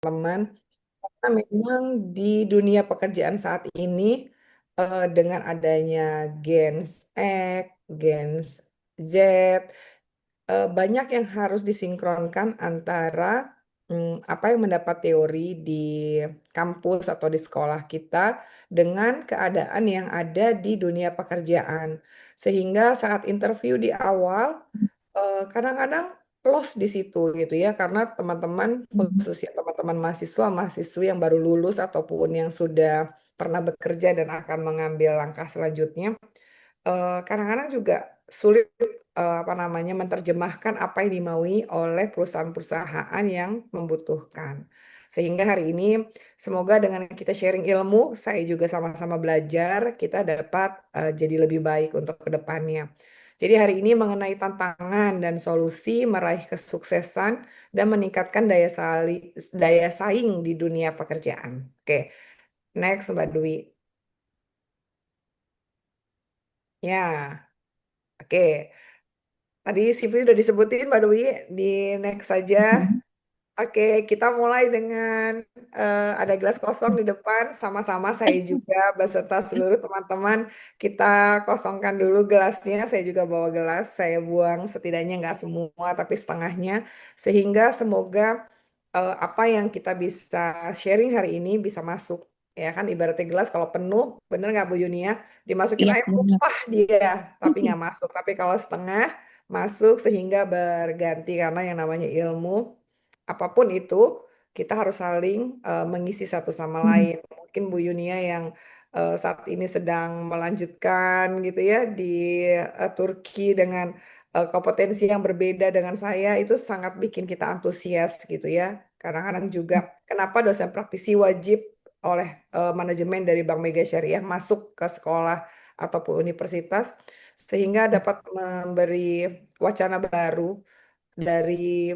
teman-teman. Karena memang di dunia pekerjaan saat ini dengan adanya Gens X, Gens Z, banyak yang harus disinkronkan antara apa yang mendapat teori di kampus atau di sekolah kita dengan keadaan yang ada di dunia pekerjaan. Sehingga saat interview di awal, kadang-kadang lost di situ gitu ya, karena teman-teman, Mhm. khususnya teman-teman mahasiswa, mahasiswi yang baru lulus ataupun yang sudah pernah bekerja dan akan mengambil langkah selanjutnya, kadang-kadang juga sulit apa namanya menerjemahkan apa yang dimaui oleh perusahaan-perusahaan yang membutuhkan. Sehingga hari ini semoga dengan kita sharing ilmu, saya juga sama-sama belajar, kita dapat jadi lebih baik untuk ke depannya. Jadi hari ini mengenai tantangan dan solusi meraih kesuksesan dan meningkatkan daya saing di dunia pekerjaan. Oke, next Mbak Dwi. Ya, oke. Tadi CV udah disebutin Mbak Dwi, di next saja. Mhm. Oke, kita mulai dengan ada gelas kosong di depan, sama-sama saya juga beserta seluruh teman-teman, kita kosongkan dulu gelasnya. Saya juga bawa gelas, saya buang setidaknya nggak semua, tapi setengahnya, sehingga semoga apa yang kita bisa sharing hari ini bisa masuk. Ya kan, ibaratnya gelas kalau penuh, bener nggak Bu Yuni ya? Dimasukin Iya, air benar. tumpah dia, tapi nggak masuk. Tapi kalau setengah, masuk sehingga berganti karena yang namanya ilmu apapun itu kita harus saling mengisi satu sama Mhm. lain. Mungkin Bu Yunia yang saat ini sedang melanjutkan gitu ya di Turki dengan kompetensi yang berbeda dengan saya itu sangat bikin kita antusias gitu ya. Kadang-kadang juga kenapa dosen praktisi wajib oleh manajemen dari Bank Mega Syariah masuk ke sekolah ataupun universitas sehingga dapat memberi wacana baru dari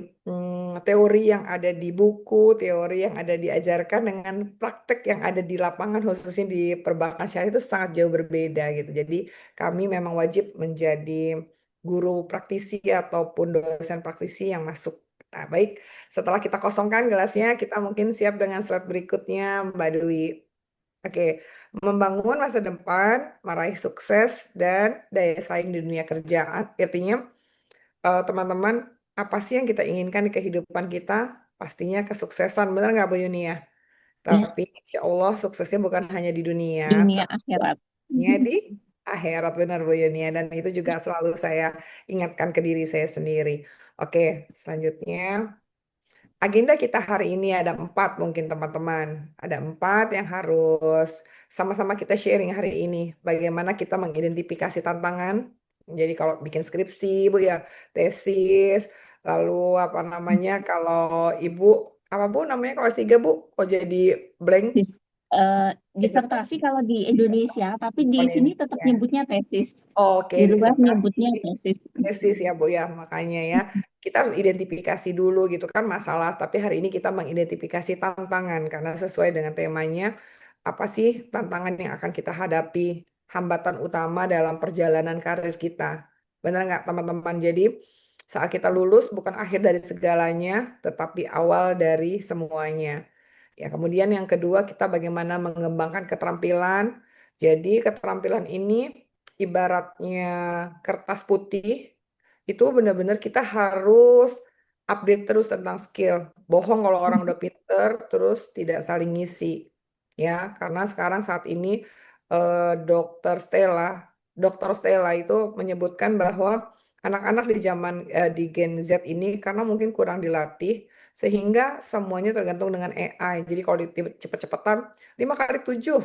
teori yang ada di buku, teori yang ada diajarkan dengan praktek yang ada di lapangan khususnya di perbankan syariah itu sangat jauh berbeda gitu. Jadi kami memang wajib menjadi guru praktisi ataupun dosen praktisi yang masuk. Nah, baik, setelah kita kosongkan gelasnya, kita mungkin siap dengan slide berikutnya, Mbak Dwi. Oke, membangun masa depan, meraih sukses, dan daya saing di dunia kerja. Artinya, teman-teman, apa sih yang kita inginkan di kehidupan kita? Pastinya kesuksesan, benar nggak Bu Yuni ya? Ya, Tapi insya Allah suksesnya bukan hanya di dunia, dunia tapi akhirat. juga di akhirat, benar Bu Yuni ya. Dan itu juga selalu saya ingatkan ke diri saya sendiri. Oke, selanjutnya. Agenda kita hari ini ada empat mungkin teman-teman. Ada empat yang harus sama-sama kita sharing hari ini. Bagaimana kita mengidentifikasi tantangan. Jadi kalau bikin skripsi, Bu ya, tesis, lalu apa namanya kalau Ibu, apa Bu namanya kalau S3 Bu? Oh jadi blank, Dis- eh, Disertasi disertasi. kalau di Indonesia, tapi di Oh, sini tetap ya. nyebutnya tesis. Oke, Di luar disertasi nyebutnya tesis. tesis ya Bu ya, makanya ya kita harus identifikasi dulu gitu kan masalah, tapi hari ini kita mengidentifikasi tantangan karena sesuai dengan temanya, apa sih tantangan yang akan kita hadapi, hambatan utama dalam perjalanan karir kita. Benar nggak teman-teman? Jadi saat kita lulus bukan akhir dari segalanya, tetapi awal dari semuanya. Ya, kemudian yang kedua kita bagaimana mengembangkan keterampilan. Jadi keterampilan ini ibaratnya kertas putih, itu benar-benar kita harus update terus tentang skill. Bohong kalau orang udah pinter terus tidak saling ngisi. Ya, karena sekarang saat ini Dokter Stella itu menyebutkan bahwa anak-anak di zaman di Gen Z ini karena mungkin kurang dilatih sehingga semuanya tergantung dengan AI. Jadi kalau cepet-cepetan 5 kali 7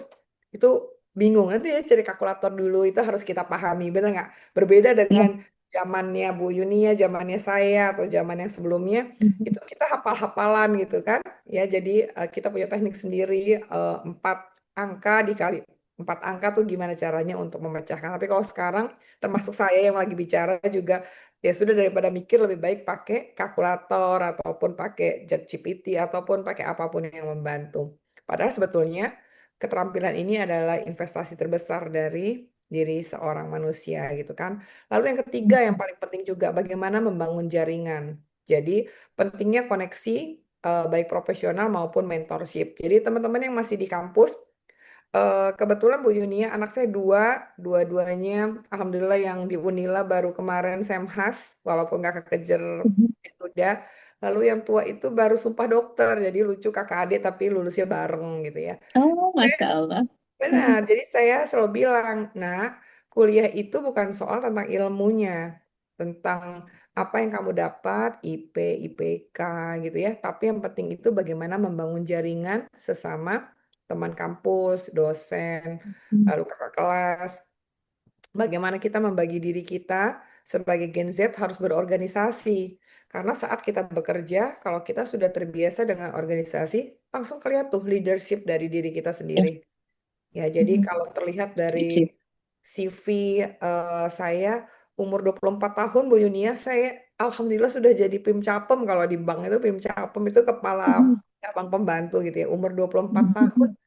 itu bingung. Nanti ya cari kalkulator dulu itu harus kita pahami. Benar nggak? Berbeda Ya. dengan zamannya Bu Yunia, zamannya saya atau zaman yang sebelumnya itu kita hafal-hafalan gitu kan. Ya jadi kita punya teknik sendiri 4 angka dikali 4 angka tuh gimana caranya untuk memecahkan. Tapi kalau sekarang termasuk saya yang lagi bicara juga ya sudah daripada mikir lebih baik pakai kalkulator ataupun pakai ChatGPT ataupun pakai apapun yang membantu. Padahal sebetulnya keterampilan ini adalah investasi terbesar dari diri seorang manusia gitu kan. Lalu yang ketiga yang paling penting juga bagaimana membangun jaringan. Jadi pentingnya koneksi baik profesional maupun mentorship. Jadi teman-teman yang masih di kampus, kebetulan Bu Yunia, anak saya dua-duanya, alhamdulillah yang di Unila baru kemarin Semhas, walaupun nggak kekejar Mhm. wisuda. Lalu yang tua itu baru sumpah dokter, jadi lucu kakak adik tapi lulusnya bareng gitu ya. Oh, Masya Allah. Benar, jadi saya selalu bilang, nah, kuliah itu bukan soal tentang ilmunya, tentang apa yang kamu dapat, IP, IPK gitu ya, tapi yang penting itu bagaimana membangun jaringan sesama teman kampus, dosen, Mhm. lalu kakak kelas, bagaimana kita membagi diri kita sebagai Gen Z harus berorganisasi. Karena saat kita bekerja, kalau kita sudah terbiasa dengan organisasi, langsung kelihatan tuh leadership dari diri kita Ya. sendiri. Ya, jadi Mhm. kalau terlihat dari Setuju. CV saya umur 24 tahun Bu Yunia, saya alhamdulillah sudah jadi PIM Capem. Kalau di bank itu PIM Capem itu kepala Mhm. cabang pembantu gitu ya. Umur 24 tahun Mhm.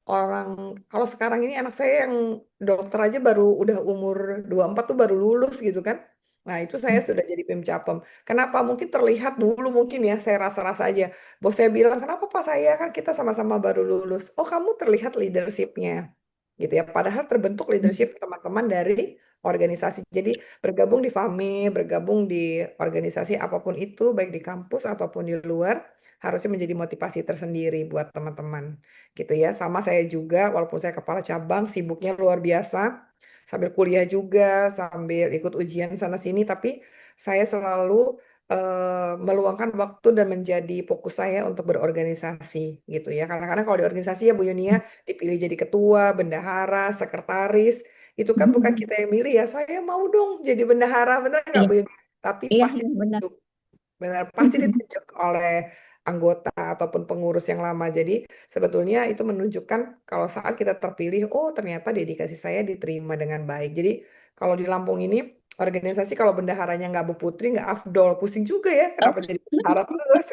orang, kalau sekarang ini anak saya yang dokter aja baru udah umur 24 tuh baru lulus gitu kan. Nah, itu saya sudah jadi PIM Capem. Kenapa? Mungkin terlihat dulu mungkin ya, saya rasa-rasa aja. Bos saya bilang, kenapa Pak saya kan kita sama-sama baru lulus. Oh, kamu terlihat leadershipnya gitu ya. Padahal terbentuk leadership teman-teman dari organisasi. Jadi bergabung di FAMI, bergabung di organisasi apapun itu, baik di kampus ataupun di luar, harusnya menjadi motivasi tersendiri buat teman-teman gitu ya. Sama saya juga, walaupun saya kepala cabang, sibuknya luar biasa, sambil kuliah juga, sambil ikut ujian sana sini, tapi saya selalu meluangkan waktu dan menjadi fokus saya untuk berorganisasi gitu ya. Kadang-kadang kalau di organisasi ya Bu Yunia dipilih jadi ketua, bendahara, sekretaris, itu kan bukan Mhm. kita yang milih ya. Saya mau dong jadi bendahara, bener nggak Iya, Bu Yunia? Tapi iya, pasti iya, benar. benar, pasti ditunjuk oleh anggota ataupun pengurus yang lama. Jadi sebetulnya itu menunjukkan kalau saat kita terpilih, oh ternyata dedikasi saya diterima dengan baik. Jadi kalau di Lampung ini organisasi kalau bendaharanya nggak Bu Putri, nggak afdol, pusing juga ya. Oh, Kenapa jadi bendahara terus?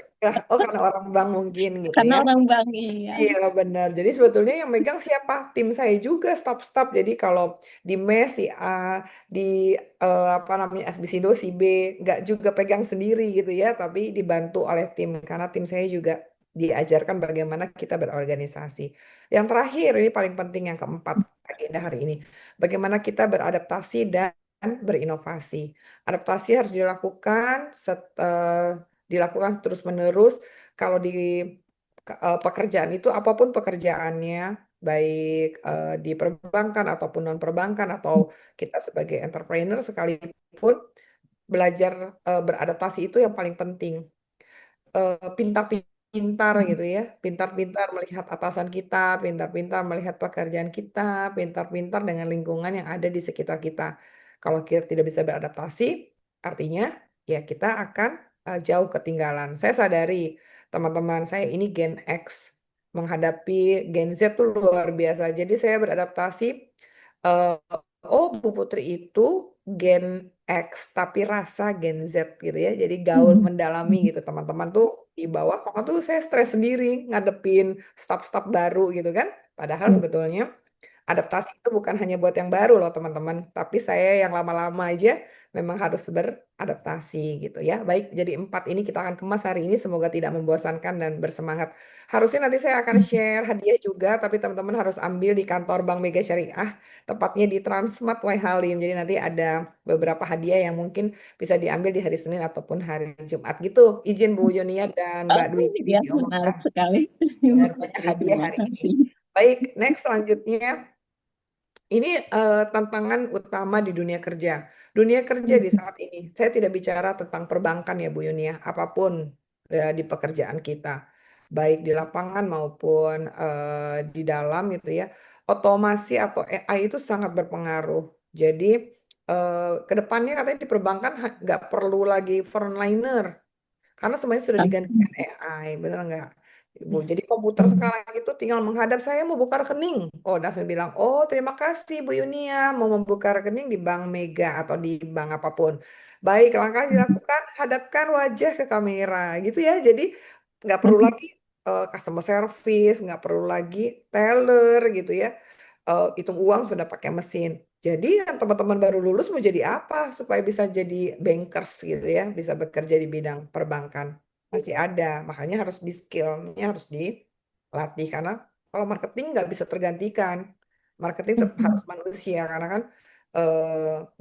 Oh karena orang bank mungkin gitu karena ya. orang bank, iya. Iya benar. Jadi sebetulnya yang megang siapa? Tim saya juga, staf-staf. Jadi kalau di MES si A, di apa namanya SBSindo si B, nggak juga pegang sendiri gitu ya, tapi dibantu oleh tim. Karena tim saya juga diajarkan bagaimana kita berorganisasi. Yang terakhir, ini paling penting yang keempat agenda hari ini. Bagaimana kita beradaptasi dan berinovasi. Adaptasi harus dilakukan terus-menerus. Kalau di pekerjaan itu apapun pekerjaannya, baik di perbankan ataupun non perbankan atau kita sebagai entrepreneur sekalipun belajar beradaptasi itu yang paling penting. Pintar-pintar gitu ya, pintar-pintar melihat atasan kita, pintar-pintar melihat pekerjaan kita, pintar-pintar dengan lingkungan yang ada di sekitar kita. Kalau kita tidak bisa beradaptasi, artinya ya kita akan jauh ketinggalan. Saya sadari teman-teman saya ini Gen X menghadapi Gen Z tuh luar biasa. Jadi saya beradaptasi. eh, oh, Bu Putri itu Gen X tapi rasa Gen Z gitu ya. Jadi gaul Mhm. mendalami gitu. Teman-teman tuh di bawah kok tuh saya stres sendiri ngadepin staf-staf baru gitu kan. Padahal Iya. sebetulnya adaptasi itu bukan hanya buat yang baru loh teman-teman, tapi saya yang lama-lama aja memang harus beradaptasi gitu ya. Baik, jadi empat ini kita akan kemas hari ini, semoga tidak membosankan dan bersemangat. Harusnya nanti saya akan share hadiah juga, tapi teman-teman harus ambil di kantor Bank Mega Syariah, tepatnya di Transmart Wai Halim. Jadi nanti ada beberapa hadiah yang mungkin bisa diambil di hari Senin ataupun hari Jumat gitu. Izin Bu Yonia dan Mbak Oh, Dwi ya, diomongkan. menarik sekali. Benar banyak Oke, hadiah terima hari ini. kasih. Baik, next selanjutnya. Ini tantangan utama di dunia kerja. Dunia kerja di saat ini, saya tidak bicara tentang perbankan ya Bu Yunia, apapun di pekerjaan kita, baik di lapangan maupun di dalam gitu ya, otomasi atau AI itu sangat berpengaruh. Jadi ke depannya katanya di perbankan nggak perlu lagi frontliner, karena semuanya sudah digantikan AI, benar nggak, Ibu? Jadi komputer sekarang itu tinggal menghadap saya mau buka rekening. Oh, dan saya bilang, oh terima kasih Bu Yunia mau membuka rekening di Bank Mega atau di bank apapun. Baik, langkah dilakukan, hadapkan wajah ke kamera, gitu ya. Jadi nggak perlu lagi customer service, nggak perlu lagi teller gitu ya. Hitung uang sudah pakai mesin. Jadi yang teman-teman baru lulus mau jadi apa supaya bisa jadi bankers gitu ya, bisa bekerja di bidang perbankan. masih ada. Makanya harus di skillnya harus dilatih karena kalau marketing nggak bisa tergantikan. Marketing tetap harus Mhm. manusia karena kan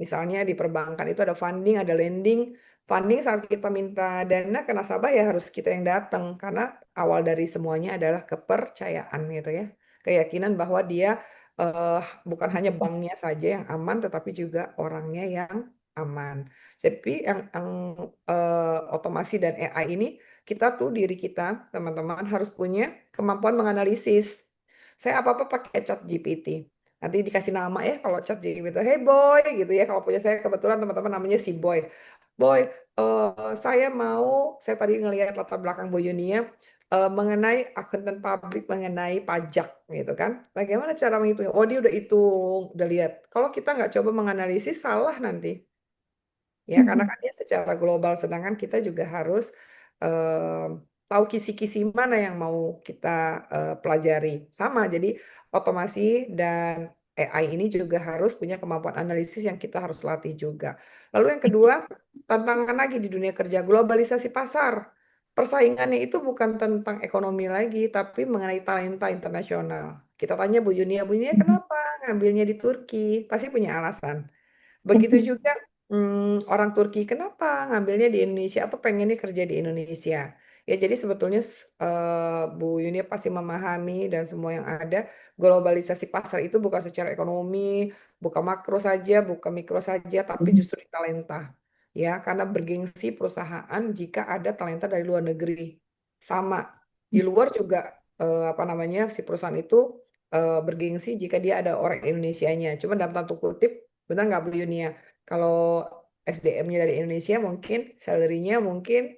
misalnya di perbankan itu ada funding, ada lending. Funding saat kita minta dana ke nasabah ya harus kita yang datang karena awal dari semuanya adalah kepercayaan gitu ya. Keyakinan bahwa dia eh, bukan hanya banknya saja yang aman tetapi juga orangnya yang aman. Tapi yang otomasi dan AI ini kita tuh diri kita teman-teman harus punya kemampuan menganalisis. Saya apa-apa pakai chat GPT. Nanti dikasih nama ya kalau chat GPT. Hey boy gitu ya. Kalau punya saya kebetulan teman-teman namanya si boy. Boy, saya tadi ngelihat latar belakang Bu Yunia mengenai akuntan publik mengenai pajak gitu kan. Bagaimana cara menghitungnya? Oh dia udah hitung, udah lihat. Kalau kita nggak coba menganalisis salah nanti. Ya, karena Mhm. kan dia secara global, sedangkan kita juga harus tahu kisi-kisi mana yang mau kita pelajari. Sama, jadi otomasi dan AI ini juga harus punya kemampuan analisis yang kita harus latih juga. Lalu yang kedua, tantangan lagi di dunia kerja, globalisasi pasar. Persaingannya itu bukan tentang ekonomi lagi, tapi mengenai talenta internasional. Kita tanya Bu Yunia Mhm. kenapa ngambilnya di Turki? Pasti punya alasan. Begitu Mhm. juga orang Turki, kenapa ngambilnya di Indonesia atau pengennya kerja di Indonesia? Ya, jadi sebetulnya Bu Yuni pasti memahami dan semua yang ada, globalisasi pasar itu bukan secara ekonomi, bukan makro saja, bukan mikro saja, tapi Mhm. justru di talenta. Ya, karena bergengsi perusahaan jika ada talenta dari luar negeri. Sama, di luar juga apa namanya si perusahaan itu bergengsi jika dia ada orang Indonesianya. Cuma dalam tanda kutip, benar nggak Bu Yunia? Kalau SDM-nya dari Indonesia mungkin salary-nya mungkin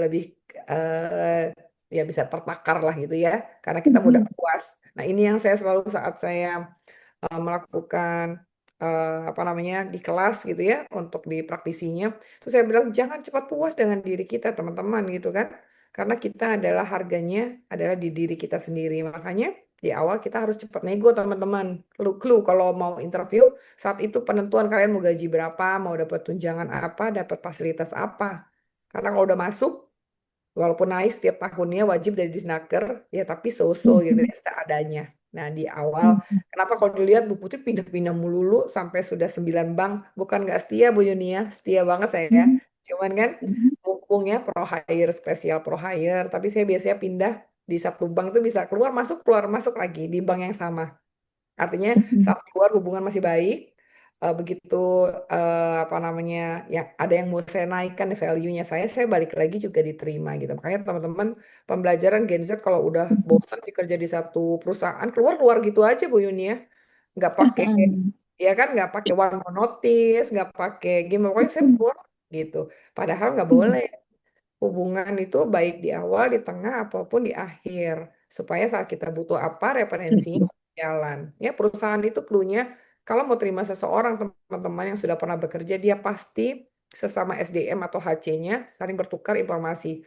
lebih eh, ya bisa tertakar lah gitu ya, karena kita mudah Mhm. puas. Nah ini yang saya selalu saat saya melakukan apa namanya di kelas gitu ya untuk di praktisinya. Terus saya bilang jangan cepat puas dengan diri kita teman-teman gitu kan. Karena kita adalah harganya adalah di diri kita sendiri. Makanya di awal kita harus cepat nego teman-teman. Clue kalau mau interview saat itu penentuan kalian mau gaji berapa, mau dapat tunjangan apa, dapat fasilitas apa. Karena kalau udah masuk walaupun naik setiap tahunnya wajib dari Disnaker, ya tapi so-so gitu Mhm. ya, seadanya. Nah di awal, Mhm. kenapa kalau dilihat Bu Putri pindah-pindah melulu sampai sudah 9 bank, bukan nggak setia Bu Yunia, setia banget saya. Mhm. Cuman kan Mhm. mumpungnya pro hire, spesial pro hire, tapi saya biasanya pindah di satu bank itu bisa keluar masuk lagi di bank yang sama. Artinya Mhm. saat keluar hubungan masih baik, begitu apa namanya yang ada yang mau saya naikkan value-nya saya balik lagi juga diterima gitu. Makanya teman-teman pembelajaran Gen Z kalau udah Mhm. bosan bekerja di satu perusahaan keluar-keluar gitu aja Bu Yuni ya. Nggak pakai Mhm. ya kan nggak pakai one more notice, nggak pakai gimana pokoknya saya Mhm. keluar gitu. Padahal nggak Mhm. boleh. Hubungan itu baik di awal, di tengah, apapun di akhir. Supaya saat kita butuh apa, referensinya Setuju. jalan. Ya, perusahaan itu clue-nya, kalau mau terima seseorang, teman-teman yang sudah pernah bekerja, dia pasti sesama SDM atau HC-nya saling bertukar informasi.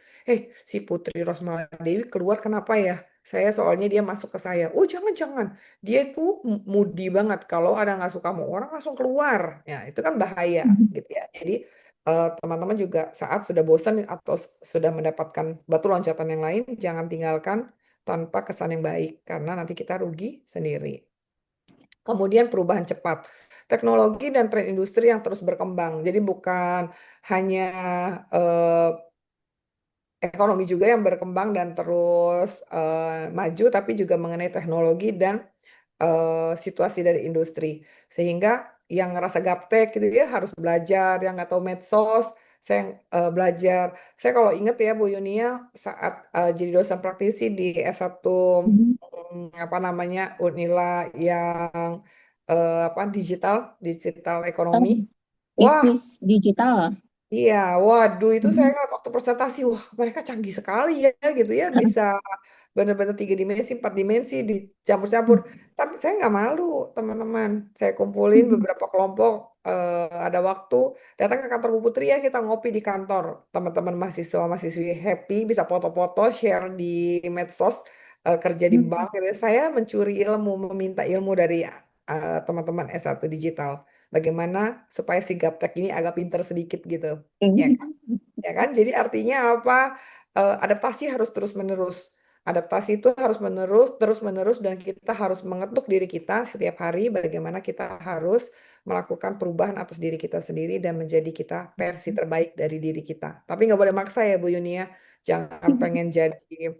Si Putri Rosmala Dewi keluar kenapa ya? Saya soalnya dia masuk ke saya. Oh, jangan-jangan. Dia itu moody banget. Kalau ada nggak suka sama orang, langsung keluar. Ya, itu kan bahaya Mhm. gitu ya. Jadi, teman-teman juga saat sudah bosan atau sudah mendapatkan batu loncatan yang lain, jangan tinggalkan tanpa kesan yang baik karena nanti kita rugi sendiri. Kemudian perubahan cepat, teknologi dan tren industri yang terus berkembang. Jadi bukan hanya eh, ekonomi juga yang berkembang dan terus maju, tapi juga mengenai teknologi dan situasi dari industri. Sehingga yang ngerasa gaptek gitu ya harus belajar, yang nggak tahu medsos, saya belajar. Saya kalau inget ya Bu Yunia saat jadi dosen praktisi di S1 Mhm. apa namanya Unila yang apa digital ekonomi. Oh, Wah, bisnis digital. iya, waduh itu saya Mhm. kan waktu presentasi, wah mereka canggih sekali ya gitu ya, bisa benar-benar 3 dimensi, 4 dimensi dicampur-campur. Tapi saya nggak malu, teman-teman. Saya kumpulin Mhm. beberapa kelompok, ada waktu datang ke kantor Bu Putri ya kita ngopi di kantor. Teman-teman mahasiswa-mahasiswi happy, bisa foto-foto, share di medsos, kerja di bank Mhm. gitu ya. Saya mencuri ilmu, meminta ilmu dari teman-teman S1 digital. Bagaimana supaya si gaptek ini agak pinter sedikit gitu. Ya kan? Mhm. Ya kan? Jadi artinya apa? adaptasi harus terus-menerus. Adaptasi itu harus menerus, terus-menerus, dan kita harus mengetuk diri kita setiap hari bagaimana kita harus melakukan perubahan atas diri kita sendiri dan menjadi kita versi terbaik dari diri kita. Tapi nggak boleh maksa ya Bu Yuni ya. Jangan pengen jadi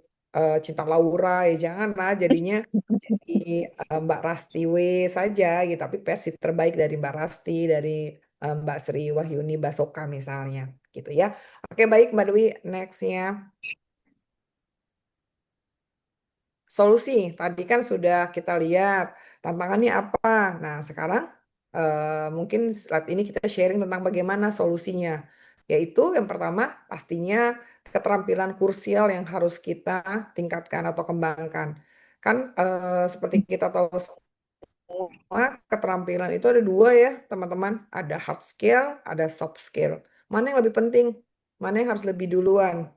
Cinta Laura ya, jangan lah jadinya jadi Mbak Rasti W saja gitu. Tapi versi terbaik dari Mbak Rasti, dari Mbak Sri Wahyuni Basoka misalnya gitu ya. Oke baik Mbak Dwi, nextnya. Solusi, tadi kan sudah kita lihat tantangannya apa. Nah, sekarang mungkin saat ini kita sharing tentang bagaimana solusinya. Yaitu yang pertama pastinya keterampilan krusial yang harus kita tingkatkan atau kembangkan. Kan seperti kita tahu semua, keterampilan itu ada dua ya teman-teman. Ada hard skill, ada soft skill. Mana yang lebih penting? Mana yang harus lebih duluan?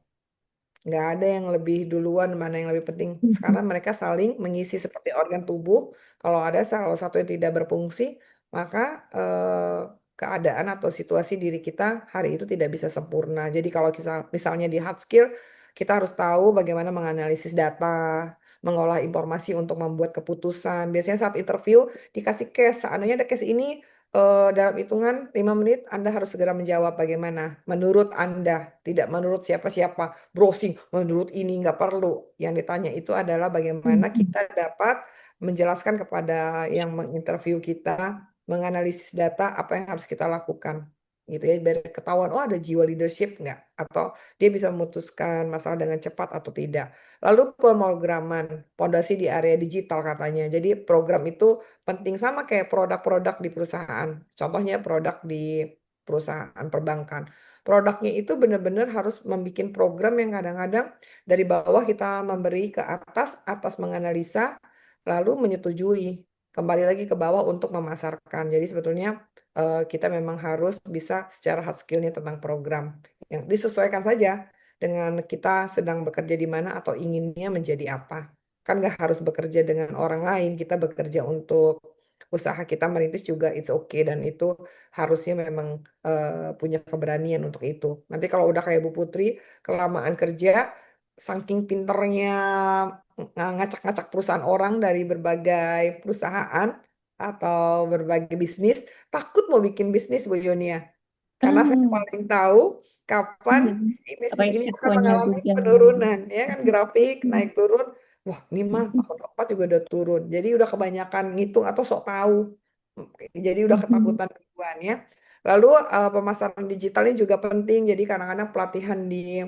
Nggak ada yang lebih duluan, mana yang lebih penting. Sekarang mereka saling mengisi seperti organ tubuh. Kalau ada salah satu yang tidak berfungsi, maka keadaan atau situasi diri kita hari itu tidak bisa sempurna. Jadi kalau kita misalnya di hard skill, kita harus tahu bagaimana menganalisis data, mengolah informasi untuk membuat keputusan. Biasanya saat interview dikasih case, seandainya ada case ini dalam hitungan 5 menit Anda harus segera menjawab bagaimana menurut Anda, tidak menurut siapa-siapa browsing menurut ini nggak perlu. Yang ditanya itu adalah bagaimana kita dapat menjelaskan kepada yang menginterview kita, menganalisis data apa yang harus kita lakukan gitu ya, biar ketahuan oh ada jiwa leadership nggak, atau dia bisa memutuskan masalah dengan cepat atau tidak. Lalu pemrograman pondasi di area digital katanya, jadi program itu penting sama kayak produk-produk di perusahaan, contohnya produk di perusahaan perbankan. Produknya itu benar-benar harus membuat program yang kadang-kadang dari bawah kita memberi ke atas, atas menganalisa, lalu menyetujui. Kembali lagi ke bawah untuk memasarkan. Jadi sebetulnya kita memang harus bisa secara hard skill-nya tentang program. Yang disesuaikan saja dengan kita sedang bekerja di mana atau inginnya menjadi apa. Kan nggak harus bekerja dengan orang lain, kita bekerja untuk usaha kita merintis juga it's okay, dan itu harusnya memang punya keberanian untuk itu. Nanti kalau udah kayak Bu Putri, kelamaan kerja, saking pinternya ngacak-ngacak perusahaan orang dari berbagai perusahaan atau berbagai bisnis, takut mau bikin bisnis Bu Yonia. Karena saya Ah, paling tahu kapan iya. si bisnis ini akan Resikonya mengalami juga. penurunan. Ya kan grafik Hmm. naik turun. Wah ini mah tahun keempat juga udah turun. Jadi udah kebanyakan ngitung atau sok tahu. Jadi udah Mhm. ketakutan duluan ya. Lalu pemasaran digital ini juga penting. Jadi kadang-kadang pelatihan di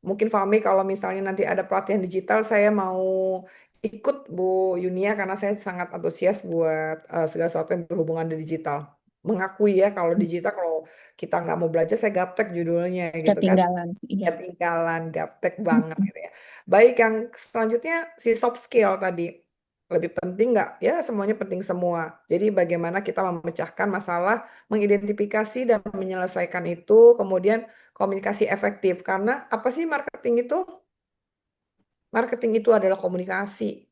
mungkin Fahmi kalau misalnya nanti ada pelatihan digital, saya mau ikut Bu Yunia karena saya sangat antusias buat segala sesuatu yang berhubungan dengan digital. Mengakui ya kalau digital, kalau kita nggak mau belajar, saya gaptek judulnya gitu kan. Ketinggalan. Iya. Ketinggalan, gaptek banget gitu ya. Baik, yang selanjutnya si soft skill tadi. Lebih penting nggak? Ya semuanya penting semua. Jadi bagaimana kita memecahkan masalah, mengidentifikasi dan menyelesaikan itu, kemudian komunikasi efektif. Karena apa sih marketing itu? Marketing itu adalah komunikasi.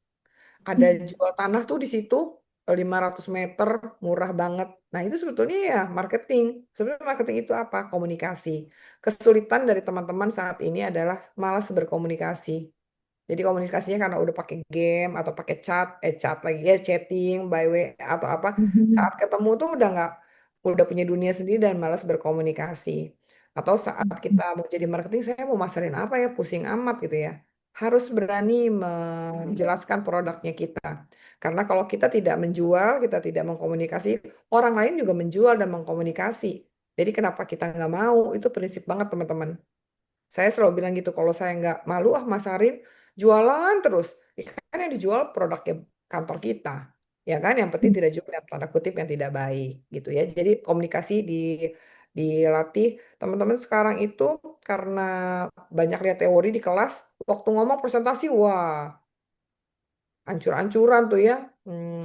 Ada jual tanah tuh di situ 500 meter, murah banget. Nah, itu sebetulnya ya marketing. Sebenarnya marketing itu apa? Komunikasi. Kesulitan dari teman-teman saat ini adalah malas berkomunikasi. Jadi komunikasinya karena udah pakai game atau pakai chat lagi ya, chatting by way atau apa. Mhm. Saat ketemu tuh udah nggak, udah punya dunia sendiri dan malas berkomunikasi. Atau saat kita mau jadi marketing, saya mau masarin apa ya, pusing amat gitu ya. Harus berani menjelaskan produknya kita. Karena kalau kita tidak menjual, kita tidak mengkomunikasi, orang lain juga menjual dan mengkomunikasi. Jadi kenapa kita nggak mau? Itu prinsip banget teman-teman. Saya selalu bilang gitu, kalau saya nggak malu ah masarin, jualan terus. Ya kan yang dijual produknya kantor kita. Ya kan, yang penting tidak jual dalam tanda kutip yang tidak baik gitu ya. Jadi komunikasi dilatih. Teman-teman sekarang itu karena banyak lihat teori di kelas, waktu ngomong presentasi, wah ancur-ancuran tuh ya.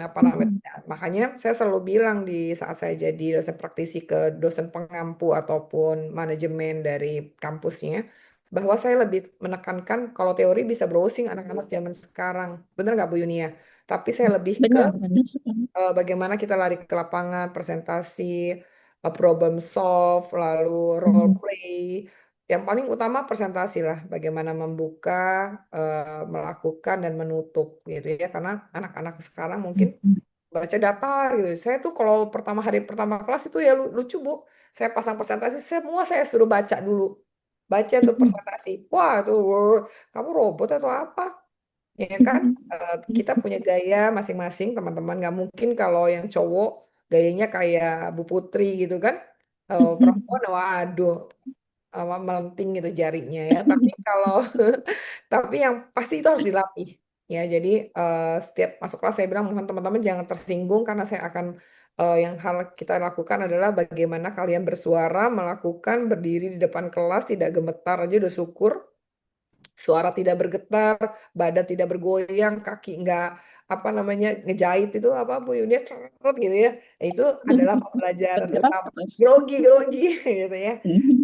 Apa namanya? Mhm. Makanya saya selalu bilang di saat saya jadi dosen praktisi ke dosen pengampu ataupun manajemen dari kampusnya, bahwa saya lebih menekankan kalau teori bisa browsing anak-anak zaman sekarang. Bener nggak Bu Yunia? Tapi saya lebih ke Benar, benar sekali. bagaimana kita lari ke lapangan, presentasi, problem solve, lalu role Mhm. play, yang paling utama presentasi lah, bagaimana membuka, melakukan dan menutup gitu ya. Karena anak-anak sekarang mungkin baca datar gitu. Saya tuh kalau hari pertama kelas itu ya lucu Bu. Saya pasang presentasi, semua saya suruh baca dulu. Baca tuh presentasi. Wah, tuh kamu robot atau apa? Ya kan, kita punya gaya masing-masing teman-teman. Nggak mungkin kalau yang cowok gayanya kayak Bu Putri gitu kan. Perempuan, waduh, melenting gitu jarinya ya. Tapi kalau tapi yang pasti itu harus dilatih. Ya, jadi setiap masuk kelas saya bilang mohon teman-teman jangan tersinggung karena saya akan yang hal kita lakukan adalah bagaimana kalian bersuara, melakukan berdiri di depan kelas tidak gemetar aja udah syukur. Suara tidak bergetar, badan tidak bergoyang, kaki nggak apa namanya ngejahit itu apa Bu Yunia cerut gitu ya. Nah, itu adalah pembelajaran Bergerak utama. terus. Grogi, grogi gitu ya.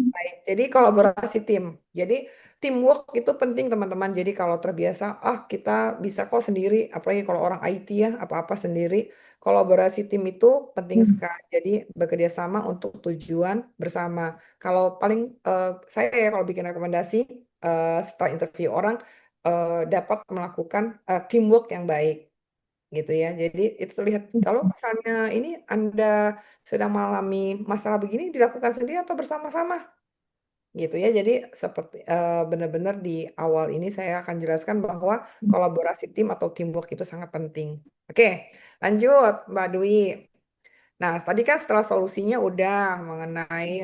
Baik, jadi kolaborasi tim. Jadi teamwork itu penting teman-teman. Jadi kalau terbiasa, kita bisa kok sendiri, apalagi kalau orang IT ya, apa-apa sendiri. Kolaborasi tim itu penting sekali. Jadi bekerja sama untuk tujuan bersama. Kalau paling saya ya kalau bikin rekomendasi setelah interview orang dapat melakukan teamwork yang baik gitu ya. Jadi itu terlihat kalau misalnya ini Anda sedang mengalami masalah begini dilakukan sendiri atau bersama-sama gitu ya. Jadi seperti benar-benar di awal ini saya akan jelaskan bahwa kolaborasi tim atau teamwork itu sangat penting. Oke, lanjut Mbak Dwi. Nah, tadi kan setelah solusinya udah mengenai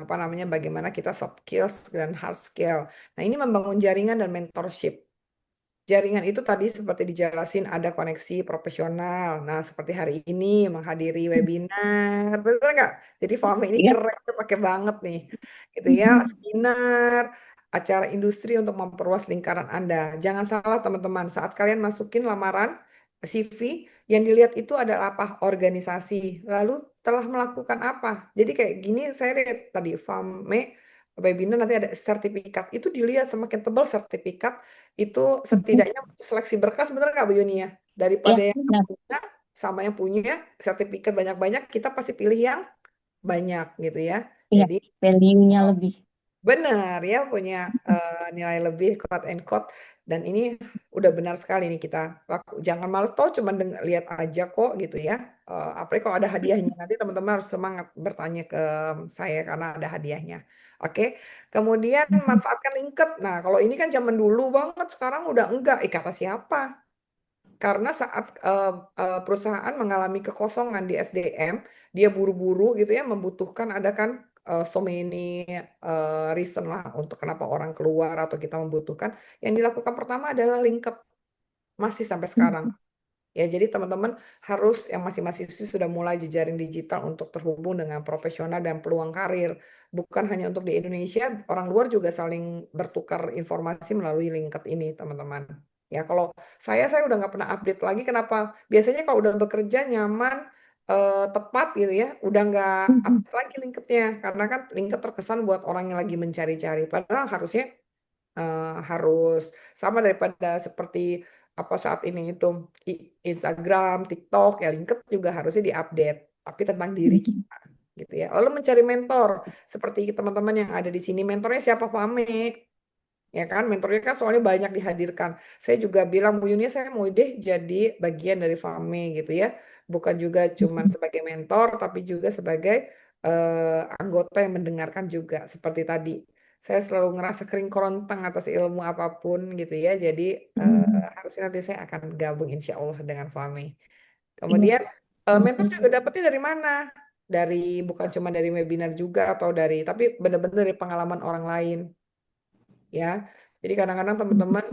apa namanya bagaimana kita soft skills dan hard skill. Nah, ini membangun jaringan dan mentorship. Jaringan itu tadi seperti dijelasin ada koneksi profesional. Nah, seperti hari ini menghadiri webinar, betul nggak? Jadi Fahmi ini Iya. keren tuh pakai banget nih, gitu ya. Seminar, acara industri untuk memperluas lingkaran Anda. Jangan salah teman-teman, saat kalian masukin lamaran CV, yang dilihat itu adalah apa? Organisasi. Lalu telah melakukan apa? Jadi kayak gini, saya lihat tadi Fahmi webinar nanti ada sertifikat. Itu dilihat semakin tebal sertifikat itu setidaknya seleksi berkas bener nggak Bu Yuni ya? Daripada Ya, yang nggak benar. punya sama yang punya sertifikat banyak-banyak, kita pasti pilih yang banyak gitu ya. Iya, Jadi value-nya lebih. benar ya punya nilai lebih quote and quote dan ini udah benar sekali nih kita jangan males toh cuma lihat aja kok gitu ya. Apalagi kalau ada hadiahnya nanti teman-teman harus semangat bertanya ke saya karena ada hadiahnya. Oke, kemudian manfaatkan LinkedIn. Nah, kalau ini kan zaman dulu banget, sekarang udah enggak. Kata siapa? Karena saat perusahaan mengalami kekosongan di SDM, dia buru-buru gitu ya membutuhkan ada kan so many reason lah untuk kenapa orang keluar atau kita membutuhkan. Yang dilakukan pertama adalah LinkedIn masih sampai sekarang. Ya, jadi teman-teman harus yang masih mahasiswa sudah mulai jejaring digital untuk terhubung dengan profesional dan peluang karir. Bukan hanya untuk di Indonesia, orang luar juga saling bertukar informasi melalui LinkedIn ini, teman-teman. Ya, kalau saya udah nggak pernah update lagi. Kenapa? Biasanya kalau udah bekerja nyaman, tepat gitu ya, udah nggak update lagi LinkedIn-nya. Karena kan LinkedIn terkesan buat orang yang lagi mencari-cari. Padahal harusnya harus sama daripada seperti apa saat ini itu Instagram, TikTok, ya LinkedIn juga harusnya diupdate, tapi tentang diri kita gitu ya. Lalu mencari mentor seperti teman-teman yang ada di sini, mentornya siapa Fame? Ya kan, mentornya kan soalnya banyak dihadirkan. Saya juga bilang Bu Yunia saya mau deh jadi bagian dari Fame gitu ya. Bukan juga cuman sebagai mentor, tapi juga sebagai anggota yang mendengarkan juga seperti tadi. Saya selalu ngerasa kering kerontang atas ilmu apapun gitu ya. Jadi harusnya nanti saya akan gabung insya Allah dengan Fame. Iya. Kemudian mentor juga dapetnya dari mana? Dari bukan cuma dari webinar juga atau dari tapi benar-benar dari pengalaman orang lain ya. Jadi kadang-kadang teman-teman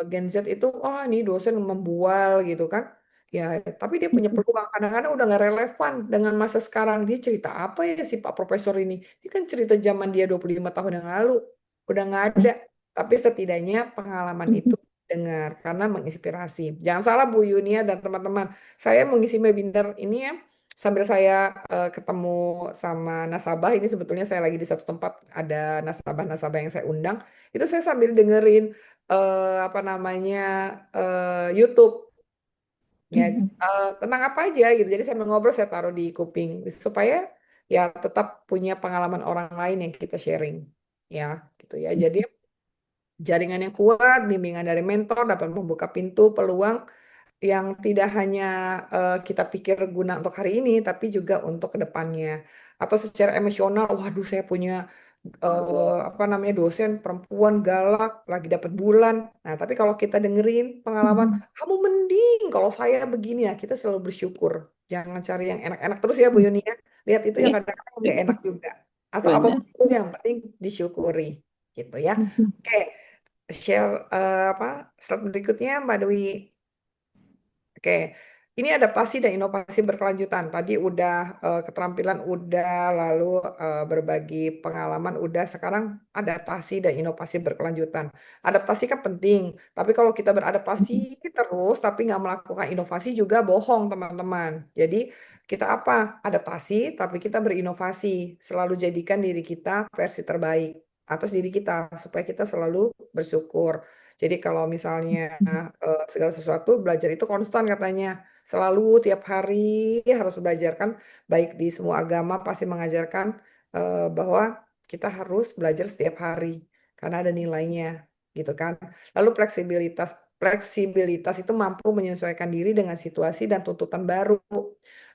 Gen Z itu, oh ini dosen membual gitu kan. Ya, tapi dia punya peluang. Kadang-kadang udah nggak relevan dengan masa sekarang. Dia cerita apa ya si Pak Profesor ini? Ini kan cerita zaman dia 25 tahun yang lalu. Udah nggak ada. Tapi setidaknya pengalaman itu dengar karena menginspirasi. Jangan salah Bu Yunia dan teman-teman. Saya mengisi webinar ini ya sambil saya ketemu sama nasabah. Ini sebetulnya saya lagi di satu tempat ada nasabah-nasabah yang saya undang itu saya sambil dengerin apa namanya YouTube ya tentang apa aja gitu. Jadi sambil ngobrol saya taruh di kuping supaya ya tetap punya pengalaman orang lain yang kita sharing. ya, gitu ya. Jadi jaringan yang kuat, bimbingan dari mentor dapat membuka pintu peluang yang tidak hanya kita pikir guna untuk hari ini, tapi juga untuk kedepannya. Atau secara emosional, waduh saya punya apa namanya dosen perempuan galak, lagi dapat bulan. Nah, tapi kalau kita dengerin pengalaman, kamu mending kalau saya begini ya, kita selalu bersyukur. Jangan cari yang enak-enak terus ya Bu Yuni ya. Lihat itu yang Iya, kadang-kadang nggak enak juga. Atau benar. apapun itu yang penting disyukuri, gitu ya. Oke, share apa slide berikutnya Mbak Dwi. Oke, ini adaptasi dan inovasi berkelanjutan. Tadi udah keterampilan udah, lalu berbagi pengalaman udah, sekarang adaptasi dan inovasi berkelanjutan. Adaptasi kan penting, tapi kalau kita beradaptasi terus tapi nggak melakukan inovasi juga bohong teman-teman. Jadi kita apa? Adaptasi, tapi kita berinovasi. Selalu jadikan diri kita versi terbaik atas diri kita supaya kita selalu bersyukur. Jadi kalau misalnya segala sesuatu belajar itu konstan katanya. Selalu tiap hari harus belajar kan. Baik di semua agama pasti mengajarkan bahwa kita harus belajar setiap hari karena ada nilainya gitu kan. Lalu fleksibilitas fleksibilitas itu mampu menyesuaikan diri dengan situasi dan tuntutan baru.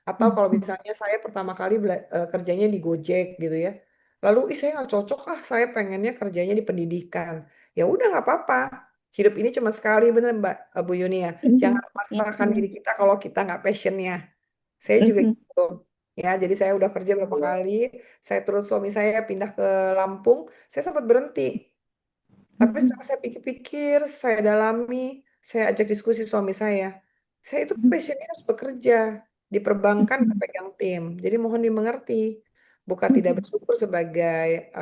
Atau kalau misalnya saya pertama kali kerjanya di Gojek gitu ya. Lalu saya nggak cocok saya pengennya kerjanya di pendidikan. Ya udah nggak apa-apa. Hidup ini cuma sekali, bener Mbak Bu Yuni ya. Jangan Ya, memaksakan benar. diri kita kalau kita nggak passionnya. Saya juga gitu. Ya, jadi saya udah kerja berapa kali. Saya terus suami saya pindah ke Lampung. Saya sempat berhenti. Tapi setelah saya pikir-pikir, saya dalami, saya ajak diskusi suami saya. Saya itu passionnya harus bekerja di perbankan pegang tim. Jadi mohon dimengerti, bukan tidak bersyukur sebagai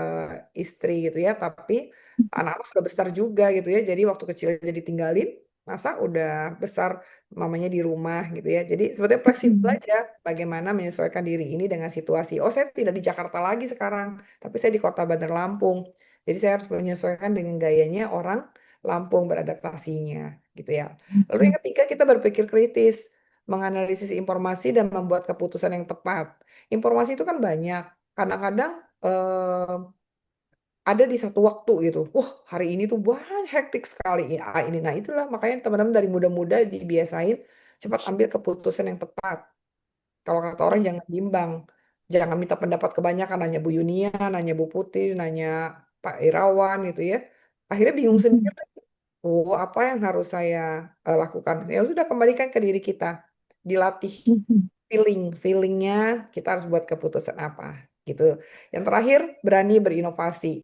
istri gitu ya, tapi anak-anak sudah besar juga gitu ya. Jadi waktu kecil jadi tinggalin, masa udah besar mamanya di rumah gitu ya. Jadi sebetulnya fleksibel aja bagaimana menyesuaikan diri ini dengan situasi. Oh, saya tidak di Jakarta lagi sekarang, tapi saya di Kota Bandar Lampung. Jadi saya harus menyesuaikan dengan gayanya orang Lampung beradaptasinya, gitu ya. Lalu yang ketiga kita berpikir kritis, menganalisis informasi dan membuat keputusan yang tepat. Informasi itu kan banyak. Kadang-kadang ada di satu waktu gitu. Wah, hari ini tuh banyak hektik sekali ya ini. Nah, itulah makanya teman-teman dari muda-muda dibiasain cepat ambil keputusan yang tepat. Kalau kata orang jangan bimbang. Jangan minta pendapat kebanyakan, nanya Bu Yunia, nanya Bu Putri, nanya Pak Irawan gitu ya. Akhirnya bingung sendiri. Oh, apa yang harus saya lakukan? Ya sudah kembalikan ke diri kita. Dilatih feelingnya kita harus buat keputusan apa gitu. Yang terakhir berani berinovasi.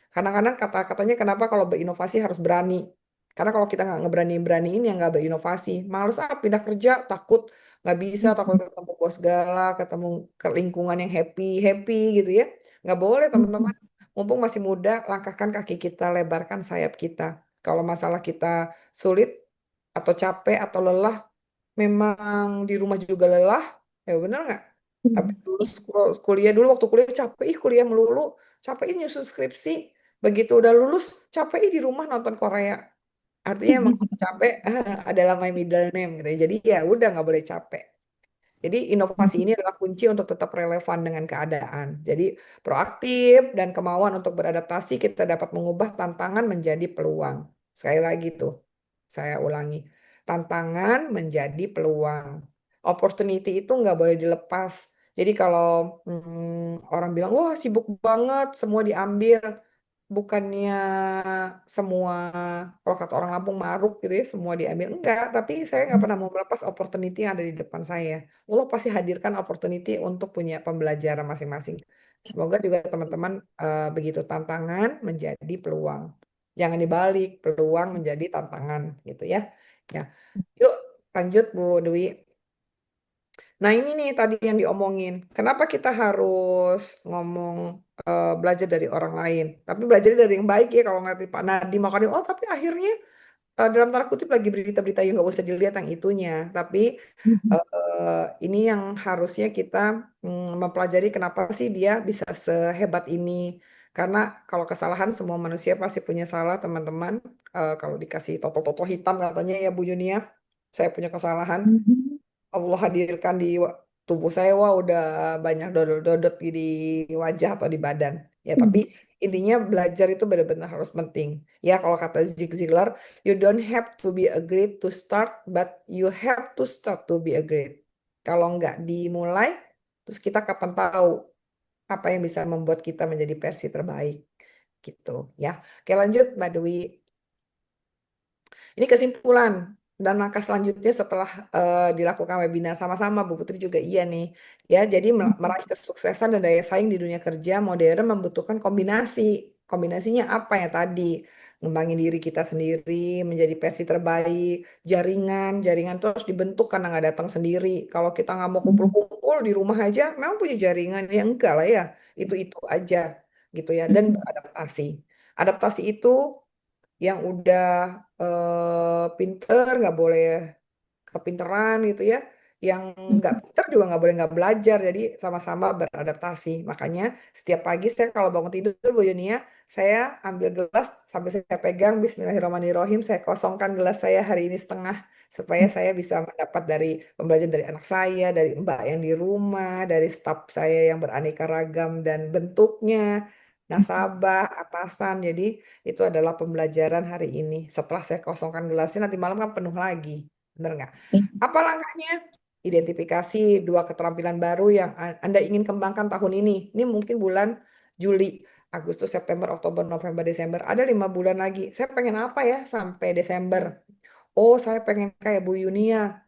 Kadang-kadang kata-katanya kenapa kalau berinovasi harus berani. Karena kalau kita nggak ngeberani-beraniin ya nggak berinovasi. Males pindah kerja, takut nggak bisa, takut ketemu bos galak, ketemu ke lingkungan yang happy-happy gitu ya. Nggak boleh teman-teman. Mumpung masih muda, langkahkan kaki kita, lebarkan sayap kita. Kalau masalah kita sulit atau capek atau lelah, memang di rumah juga lelah, ya bener nggak? Habis lulus kuliah dulu, waktu kuliah capek, kuliah melulu, capek nyusun skripsi, begitu udah lulus, capek di rumah nonton Korea. Artinya emang capek adalah my middle name gitu ya. Jadi ya udah nggak boleh capek. Jadi inovasi ini adalah kunci untuk tetap relevan dengan keadaan. Jadi proaktif dan kemauan untuk beradaptasi kita dapat mengubah tantangan menjadi peluang. Sekali lagi tuh, saya ulangi. Tantangan menjadi peluang. Opportunity itu nggak boleh dilepas. Jadi kalau orang bilang, wah sibuk banget, semua diambil. Bukannya semua, kalau kata orang Lampung maruk gitu ya, semua diambil. Enggak, tapi saya nggak pernah mau melepas opportunity yang ada di depan saya. Allah pasti hadirkan opportunity untuk punya pembelajaran masing-masing. Semoga juga teman-teman begitu tantangan menjadi peluang. Jangan dibalik, peluang menjadi tantangan gitu ya. Ya. Yuk lanjut Bu Dwi. Nah ini nih tadi yang diomongin. Kenapa kita harus ngomong belajar dari orang lain? Tapi belajar dari yang baik ya kalau nggak Pak Nadiem makanya oh tapi akhirnya dalam tanda kutip lagi berita-berita yang nggak usah dilihat yang itunya. Tapi ini yang harusnya kita mempelajari kenapa sih dia bisa sehebat ini. Karena kalau kesalahan semua manusia pasti punya salah teman-teman. Kalau dikasih totol-totol hitam katanya ya Bu Yunia, saya punya kesalahan. Allah hadirkan di tubuh saya, wah udah banyak dodot-dodot di wajah atau di badan. Ya, tapi Intinya belajar itu benar-benar harus penting. Ya, kalau kata Zig Ziglar, you don't have to be a great to start, but you have to start to be a great. Kalau nggak dimulai, terus kita kapan tahu apa yang bisa membuat kita menjadi versi terbaik gitu ya. Oke, lanjut Mbak Dwi. Ini kesimpulan dan langkah selanjutnya setelah dilakukan webinar sama-sama Bu Putri juga iya nih. Ya, jadi meraih kesuksesan dan daya saing di dunia kerja modern membutuhkan kombinasi. Kombinasinya apa ya tadi? Ngembangin diri kita sendiri, menjadi versi terbaik, jaringan itu harus dibentuk karena nggak datang sendiri. Kalau kita nggak mau Mhm. kumpul-kumpul di rumah aja, memang punya jaringan ya enggak lah ya, itu aja gitu ya. Dan Mhm. beradaptasi. Adaptasi itu yang udah pinter nggak boleh kepinteran gitu ya, yang nggak Mhm. pinter juga nggak boleh nggak belajar, jadi sama-sama beradaptasi. Makanya setiap pagi saya kalau bangun tidur Bu Yuni ya, saya ambil gelas sambil saya pegang Bismillahirrahmanirrahim, saya kosongkan gelas saya hari ini setengah supaya saya bisa mendapat dari pembelajaran dari anak saya, dari mbak yang di rumah, dari staf saya yang beraneka ragam dan bentuknya, nasabah, atasan. Jadi itu adalah pembelajaran hari ini. Setelah saya kosongkan gelasnya, nanti malam kan penuh lagi. Benar nggak? Apa langkahnya? Identifikasi dua keterampilan baru yang Anda ingin kembangkan tahun ini. Ini mungkin bulan Juli, Agustus, September, Oktober, November, Desember. Ada 5 bulan lagi. Saya pengen apa ya sampai Desember? Oh, saya pengen kayak Bu Yunia,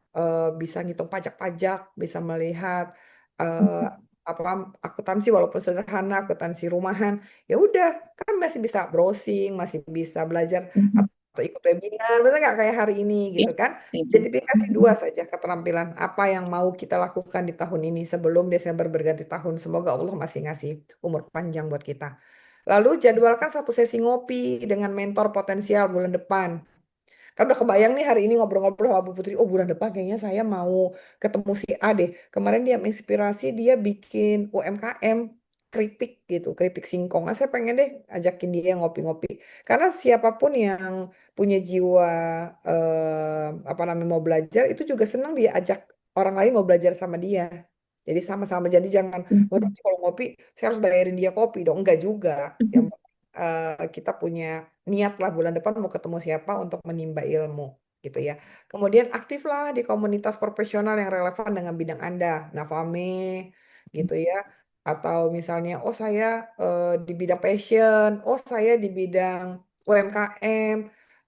bisa ngitung pajak-pajak, bisa melihat eh, apa akuntansi walaupun sederhana, akuntansi rumahan. Ya udah, kan masih bisa browsing, masih bisa belajar Mhm. atau ikut webinar, betul nggak kayak hari ini Ya, gitu kan? setuju. Identifikasi dua saja keterampilan apa yang mau kita lakukan di tahun ini sebelum Desember berganti tahun. Semoga Allah masih ngasih umur panjang buat kita. Lalu jadwalkan satu sesi ngopi dengan mentor potensial bulan depan. Kan udah kebayang nih hari ini ngobrol-ngobrol sama Bu Putri. Oh bulan depan kayaknya saya mau ketemu si A deh. Kemarin dia menginspirasi dia bikin UMKM keripik gitu, keripik singkong. Nah, saya pengen deh ajakin dia ngopi-ngopi. Karena siapapun yang punya jiwa apa namanya mau belajar itu juga senang dia ajak orang lain mau belajar sama dia. Jadi sama-sama. Jadi jangan, waduh Mhm. kalau ngopi saya harus bayarin dia kopi dong. Enggak juga. Yang kita punya niat lah bulan depan mau ketemu siapa untuk menimba ilmu gitu ya. Kemudian aktiflah di komunitas profesional yang relevan dengan bidang Anda. Navame gitu ya. Atau misalnya oh saya di bidang passion, oh saya di bidang UMKM,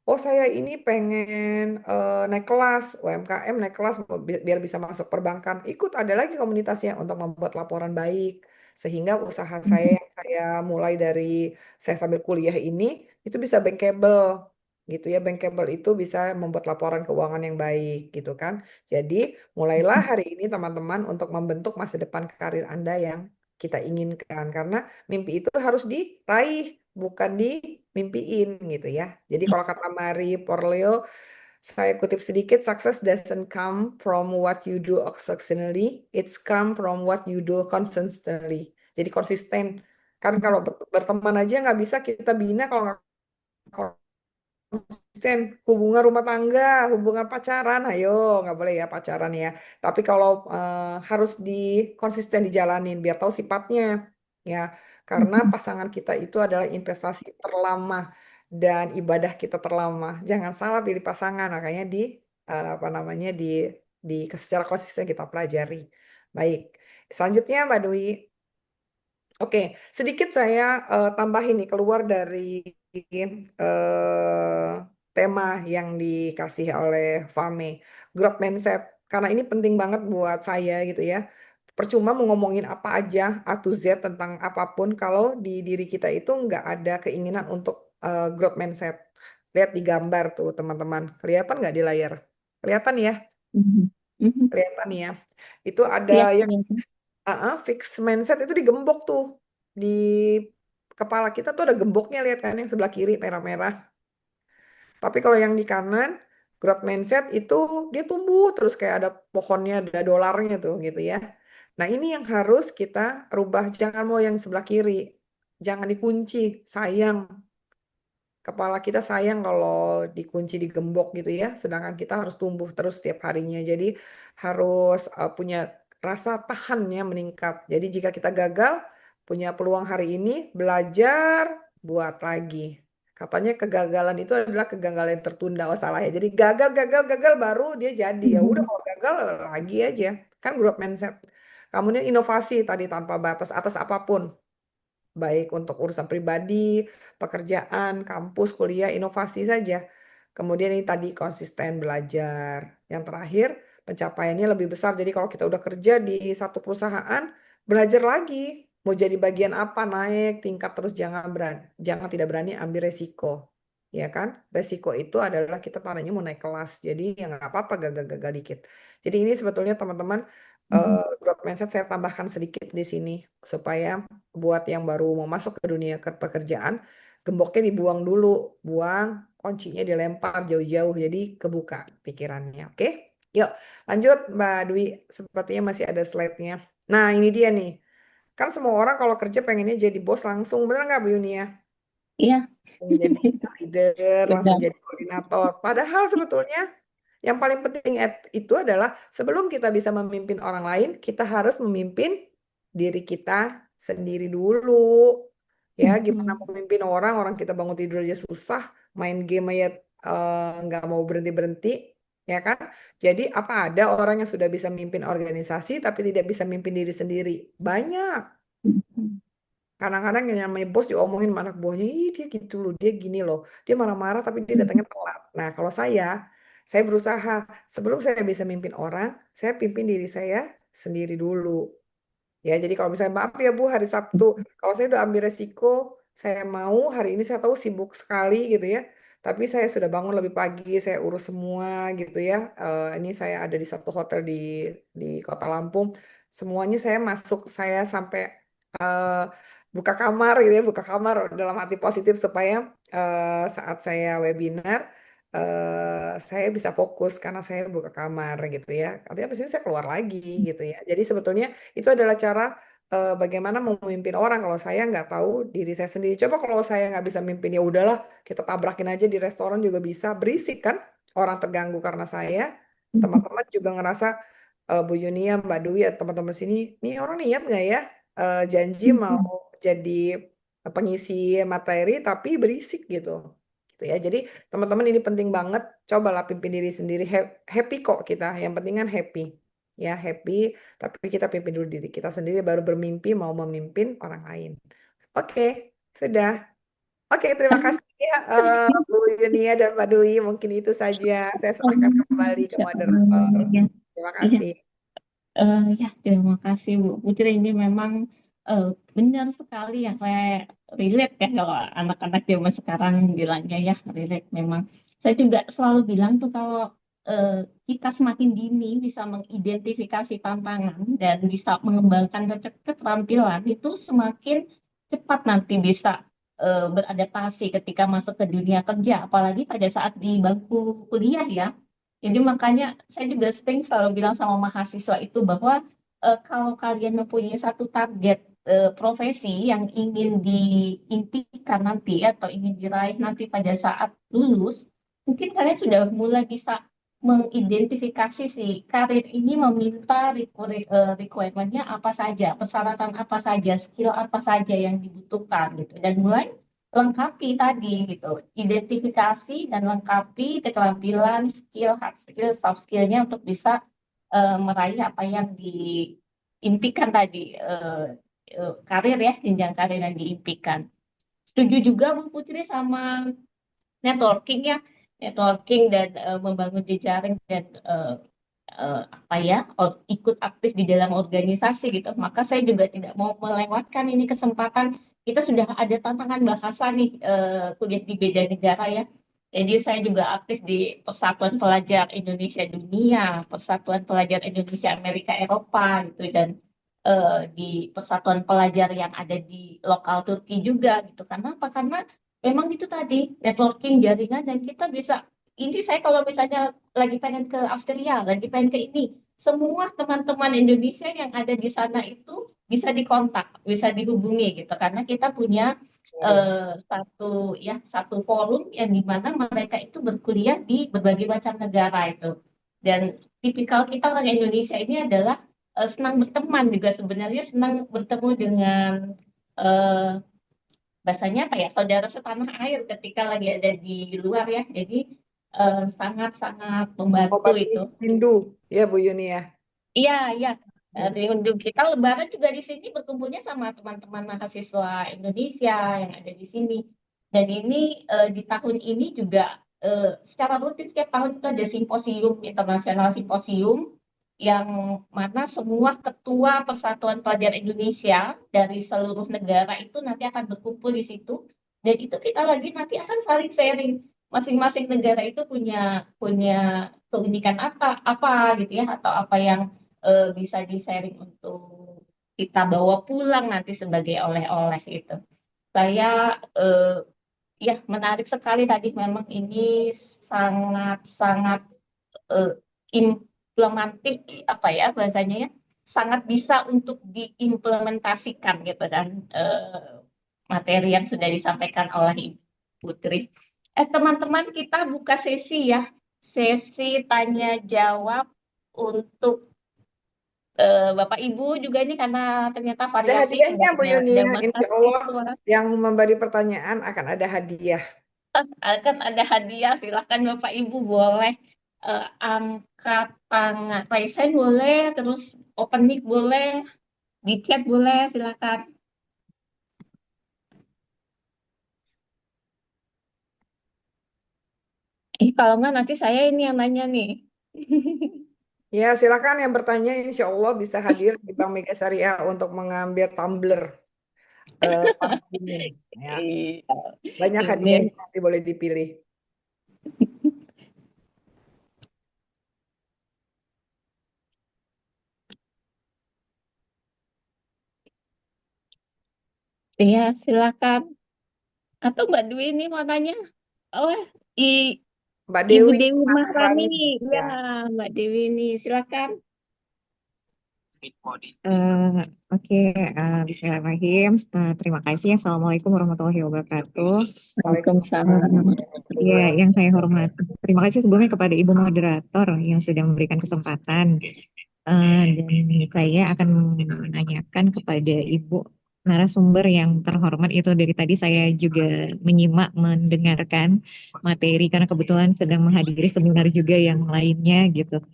oh saya ini pengen naik kelas UMKM, naik kelas biar bisa masuk perbankan. Ikut ada lagi komunitasnya untuk membuat laporan baik sehingga usaha saya Mhm. yang saya mulai dari saya sambil kuliah ini itu bisa bankable gitu ya. Bankable itu bisa membuat laporan keuangan yang baik gitu kan. Jadi mulailah hari ini teman-teman untuk membentuk masa depan karir Anda yang kita inginkan karena mimpi itu harus diraih bukan dimimpiin gitu ya. Jadi kalau kata Marie Forleo, saya kutip sedikit, success doesn't come from what you do occasionally, it's come from what you do consistently. Jadi konsisten. Kan kalau berteman aja nggak bisa kita bina kalau nggak konsisten. Hubungan rumah tangga, hubungan pacaran, ayo nggak boleh ya pacaran ya. Tapi kalau harus konsisten dijalanin biar tahu sifatnya ya. Karena Mhm. pasangan kita itu adalah investasi terlama dan ibadah kita terlama. Jangan salah pilih pasangan, makanya apa namanya di secara konsisten kita pelajari. Baik. Selanjutnya Mbak Dwi. Oke, sedikit saya tambahin nih keluar dari tema yang dikasih oleh Fame, growth mindset. Karena ini penting banget buat saya gitu ya. Percuma mau ngomongin apa aja A to Z tentang apapun kalau di diri kita itu nggak ada keinginan untuk growth mindset. Lihat di gambar tuh teman-teman. Kelihatan nggak di layar? Kelihatan ya? Mhm. Mhm. Kelihatan ya. Itu ada Iya, yang kelihatan. fix mindset itu digembok tuh di kepala kita tuh ada gemboknya lihat kan yang sebelah kiri merah-merah. Tapi kalau yang di kanan growth mindset itu dia tumbuh terus kayak ada pohonnya ada dolarnya tuh gitu ya. Nah ini yang harus kita rubah jangan mau yang sebelah kiri. Jangan dikunci, sayang. Kepala kita sayang kalau dikunci digembok gitu ya. Sedangkan kita harus tumbuh terus setiap harinya. Jadi harus punya rasa tahannya meningkat. Jadi jika kita gagal, punya peluang hari ini, belajar, buat lagi. Katanya kegagalan itu adalah kegagalan yang tertunda. Oh salah ya. Jadi gagal, gagal, gagal baru dia jadi. Ya udah kalau gagal lagi aja. Kan growth mindset. Kemudian inovasi tadi tanpa batas atas apapun. Baik untuk urusan pribadi, pekerjaan, kampus, kuliah, inovasi saja. Kemudian ini tadi konsisten belajar. Yang terakhir, pencapaiannya lebih besar. Jadi kalau kita udah kerja di satu perusahaan, belajar lagi. Mau jadi bagian apa, naik tingkat terus jangan tidak berani ambil resiko. Ya kan? Resiko itu adalah kita tanahnya mau naik kelas. Jadi ya nggak apa-apa gagal-gagal dikit. Jadi ini sebetulnya teman-teman growth mindset saya tambahkan sedikit di sini supaya buat yang baru mau masuk ke dunia pekerjaan, gemboknya dibuang dulu, buang, kuncinya dilempar jauh-jauh, jadi kebuka pikirannya. Oke, yuk lanjut Mbak Dwi, sepertinya masih ada slide-nya. Nah ini dia nih, kan semua orang kalau kerja pengennya jadi bos langsung, bener nggak Bu Yuni ya? Iya, Langsung jadi leader, langsung benar. jadi koordinator. Padahal sebetulnya yang paling penting itu adalah sebelum kita bisa memimpin orang lain, kita harus memimpin diri kita sendiri dulu. Ya, gimana Mhm. memimpin orang, orang kita bangun tidur aja susah, main game aja nggak mau berhenti-berhenti, ya kan? Jadi apa ada orang yang sudah bisa memimpin organisasi tapi tidak bisa memimpin diri sendiri? Banyak. Mhm. Kadang-kadang yang namanya bos diomongin sama anak buahnya, ih dia gitu loh, dia gini loh, dia marah-marah tapi dia datangnya telat. Nah kalau saya berusaha sebelum saya bisa mimpin orang, saya pimpin diri saya sendiri dulu. Ya, jadi kalau misalnya maaf ya Bu, hari Sabtu, kalau saya udah ambil resiko, saya mau hari ini saya tahu sibuk sekali gitu ya. Tapi saya sudah bangun lebih pagi, saya urus semua gitu ya. Ini saya ada di satu hotel di Kota Lampung. Semuanya saya masuk, saya sampai eh, buka kamar gitu ya, buka kamar dalam hati positif supaya saat saya webinar saya bisa fokus karena saya buka kamar gitu ya. Artinya pasti saya keluar lagi gitu ya. Jadi sebetulnya itu adalah cara bagaimana memimpin orang kalau saya nggak tahu diri saya sendiri. Coba kalau saya nggak bisa mimpin ya udahlah kita tabrakin aja di restoran juga bisa berisik kan orang terganggu karena saya. Teman-teman juga ngerasa Bu Yunia, Mbak Dwi, ya teman-teman sini, nih orang niat nggak ya janji mau Mhm. jadi pengisi materi tapi berisik gitu. Gitu ya. Jadi teman-teman ini penting banget. Cobalah pimpin diri sendiri. Happy kok kita. Yang penting kan happy. Ya, happy. Tapi kita pimpin dulu diri kita sendiri baru bermimpi mau memimpin orang lain. Oke, sudah. Oke, terima kasih ya Bu Yunia dan Pak Dwi. Mungkin itu saja. Saya serahkan kembali ke Insya Allah, moderator. ya. Terima Iya. kasih. Ya, terima kasih Bu Putri. Ini memang eh, benar sekali ya, kayak relate ya kalau anak-anak zaman sekarang bilangnya ya relate memang. Saya juga selalu bilang tuh kalau eh, kita semakin dini bisa mengidentifikasi tantangan dan bisa mengembangkan keterampilan itu semakin cepat nanti bisa beradaptasi ketika masuk ke dunia kerja, apalagi pada saat di bangku kuliah ya. Jadi makanya saya juga sering selalu bilang sama mahasiswa itu bahwa kalau kalian mempunyai satu target profesi yang ingin diimpikan nanti atau ingin diraih nanti pada saat lulus, mungkin kalian sudah mulai bisa mengidentifikasi si karir ini meminta requirement-nya apa saja, persyaratan apa saja, skill apa saja yang dibutuhkan gitu, dan mulai lengkapi tadi gitu, identifikasi dan lengkapi keterampilan, skill, hard skill, soft skillnya untuk bisa meraih apa yang diimpikan tadi, karir ya, jenjang karir yang diimpikan. Setuju juga Bu Putri sama networking ya, networking dan membangun jejaring dan apa ya, ikut aktif di dalam organisasi gitu. Maka saya juga tidak mau melewatkan ini kesempatan. Kita sudah ada tantangan bahasa nih, kuliah di beda negara ya. Jadi saya juga aktif di Persatuan Pelajar Indonesia Dunia, Persatuan Pelajar Indonesia Amerika Eropa gitu, dan di Persatuan Pelajar yang ada di lokal Turki juga gitu. Karena apa? Karena memang itu tadi networking jaringan, dan kita bisa, ini saya kalau misalnya lagi pengen ke Austria, lagi pengen ke ini, semua teman-teman Indonesia yang ada di sana itu bisa dikontak, bisa dihubungi gitu, karena kita punya satu forum yang dimana mereka itu berkuliah di berbagai macam negara itu. Dan tipikal kita orang Indonesia ini adalah senang berteman juga, sebenarnya senang bertemu dengan eh, bahasanya apa ya, saudara setanah air ketika lagi ada di luar ya. Jadi sangat-sangat membantu Obati itu. rindu ya Bu Yuni ya. Iya, iya. Hmm. Di undung kita Lebaran juga di sini berkumpulnya sama teman-teman mahasiswa Indonesia yang ada di sini. Dan ini di tahun ini juga secara rutin setiap tahun itu ada simposium internasional, simposium yang mana semua ketua Persatuan Pelajar Indonesia dari seluruh negara itu nanti akan berkumpul di situ. Dan itu kita lagi nanti akan saling sharing. Masing-masing negara itu punya punya keunikan apa apa gitu ya, atau apa yang bisa di-sharing untuk kita bawa pulang nanti sebagai oleh-oleh itu. Saya eh, ya menarik sekali tadi, memang ini sangat-sangat eh, implementatif, apa ya bahasanya ya, sangat bisa untuk diimplementasikan gitu kan, materi yang sudah disampaikan oleh Ibu Putri. Teman-teman, kita buka sesi ya, sesi tanya jawab untuk Bapak Ibu juga ini, karena ternyata Ada variasi hadiahnya sudah Bu Yuni ada ya, insya Allah mahasiswa. yang memberi pertanyaan akan ada hadiah. Akan ada hadiah, silahkan Bapak Ibu boleh angkat tangan, raise hand boleh, terus open mic boleh, di chat boleh, silakan. Kalau nggak nanti saya ini yang nanya nih. Ya, silakan yang bertanya insya Allah bisa hadir di Bank Mega Syariah untuk mengambil tumbler panas dingin. Ya, Iya, banyak ini hadiahnya nanti boleh dipilih. ya silakan. Atau Mbak Dwi ini mau tanya? Oh, i, Mbak Ibu Dewi Dewi Mahrani. Maharani. Ya, Ya, Mbak Dewi ini silakan. Eh, oke, Bismillahirrahmanirrahim. Terima kasih. Assalamualaikum warahmatullahi wabarakatuh. Waalaikumsalam. Ya, yang saya hormati. Terima kasih sebelumnya kepada Ibu Moderator yang sudah memberikan kesempatan. Dan saya akan menanyakan kepada Ibu narasumber yang terhormat itu, dari tadi saya juga menyimak, mendengarkan materi karena kebetulan sedang menghadiri seminar juga yang lainnya gitu.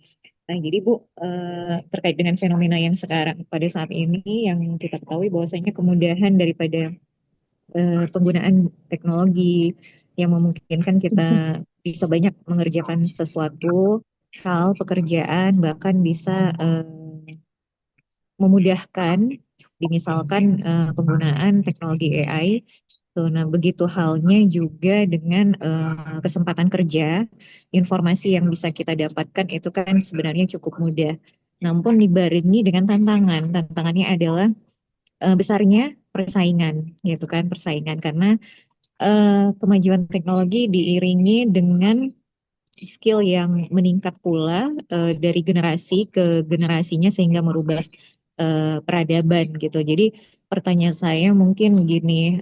Nah, jadi Bu, terkait dengan fenomena yang sekarang pada saat ini yang kita ketahui bahwasanya kemudahan daripada penggunaan teknologi yang memungkinkan kita bisa banyak mengerjakan sesuatu hal pekerjaan, bahkan bisa memudahkan, dimisalkan penggunaan teknologi AI. So, nah, begitu halnya juga dengan kesempatan kerja, informasi yang bisa kita dapatkan itu kan sebenarnya cukup mudah. Namun dibarengi dengan tantangan. Tantangannya adalah besarnya persaingan, gitu kan, persaingan karena kemajuan teknologi diiringi dengan skill yang meningkat pula dari generasi ke generasinya sehingga merubah peradaban gitu. Jadi pertanyaan saya mungkin gini,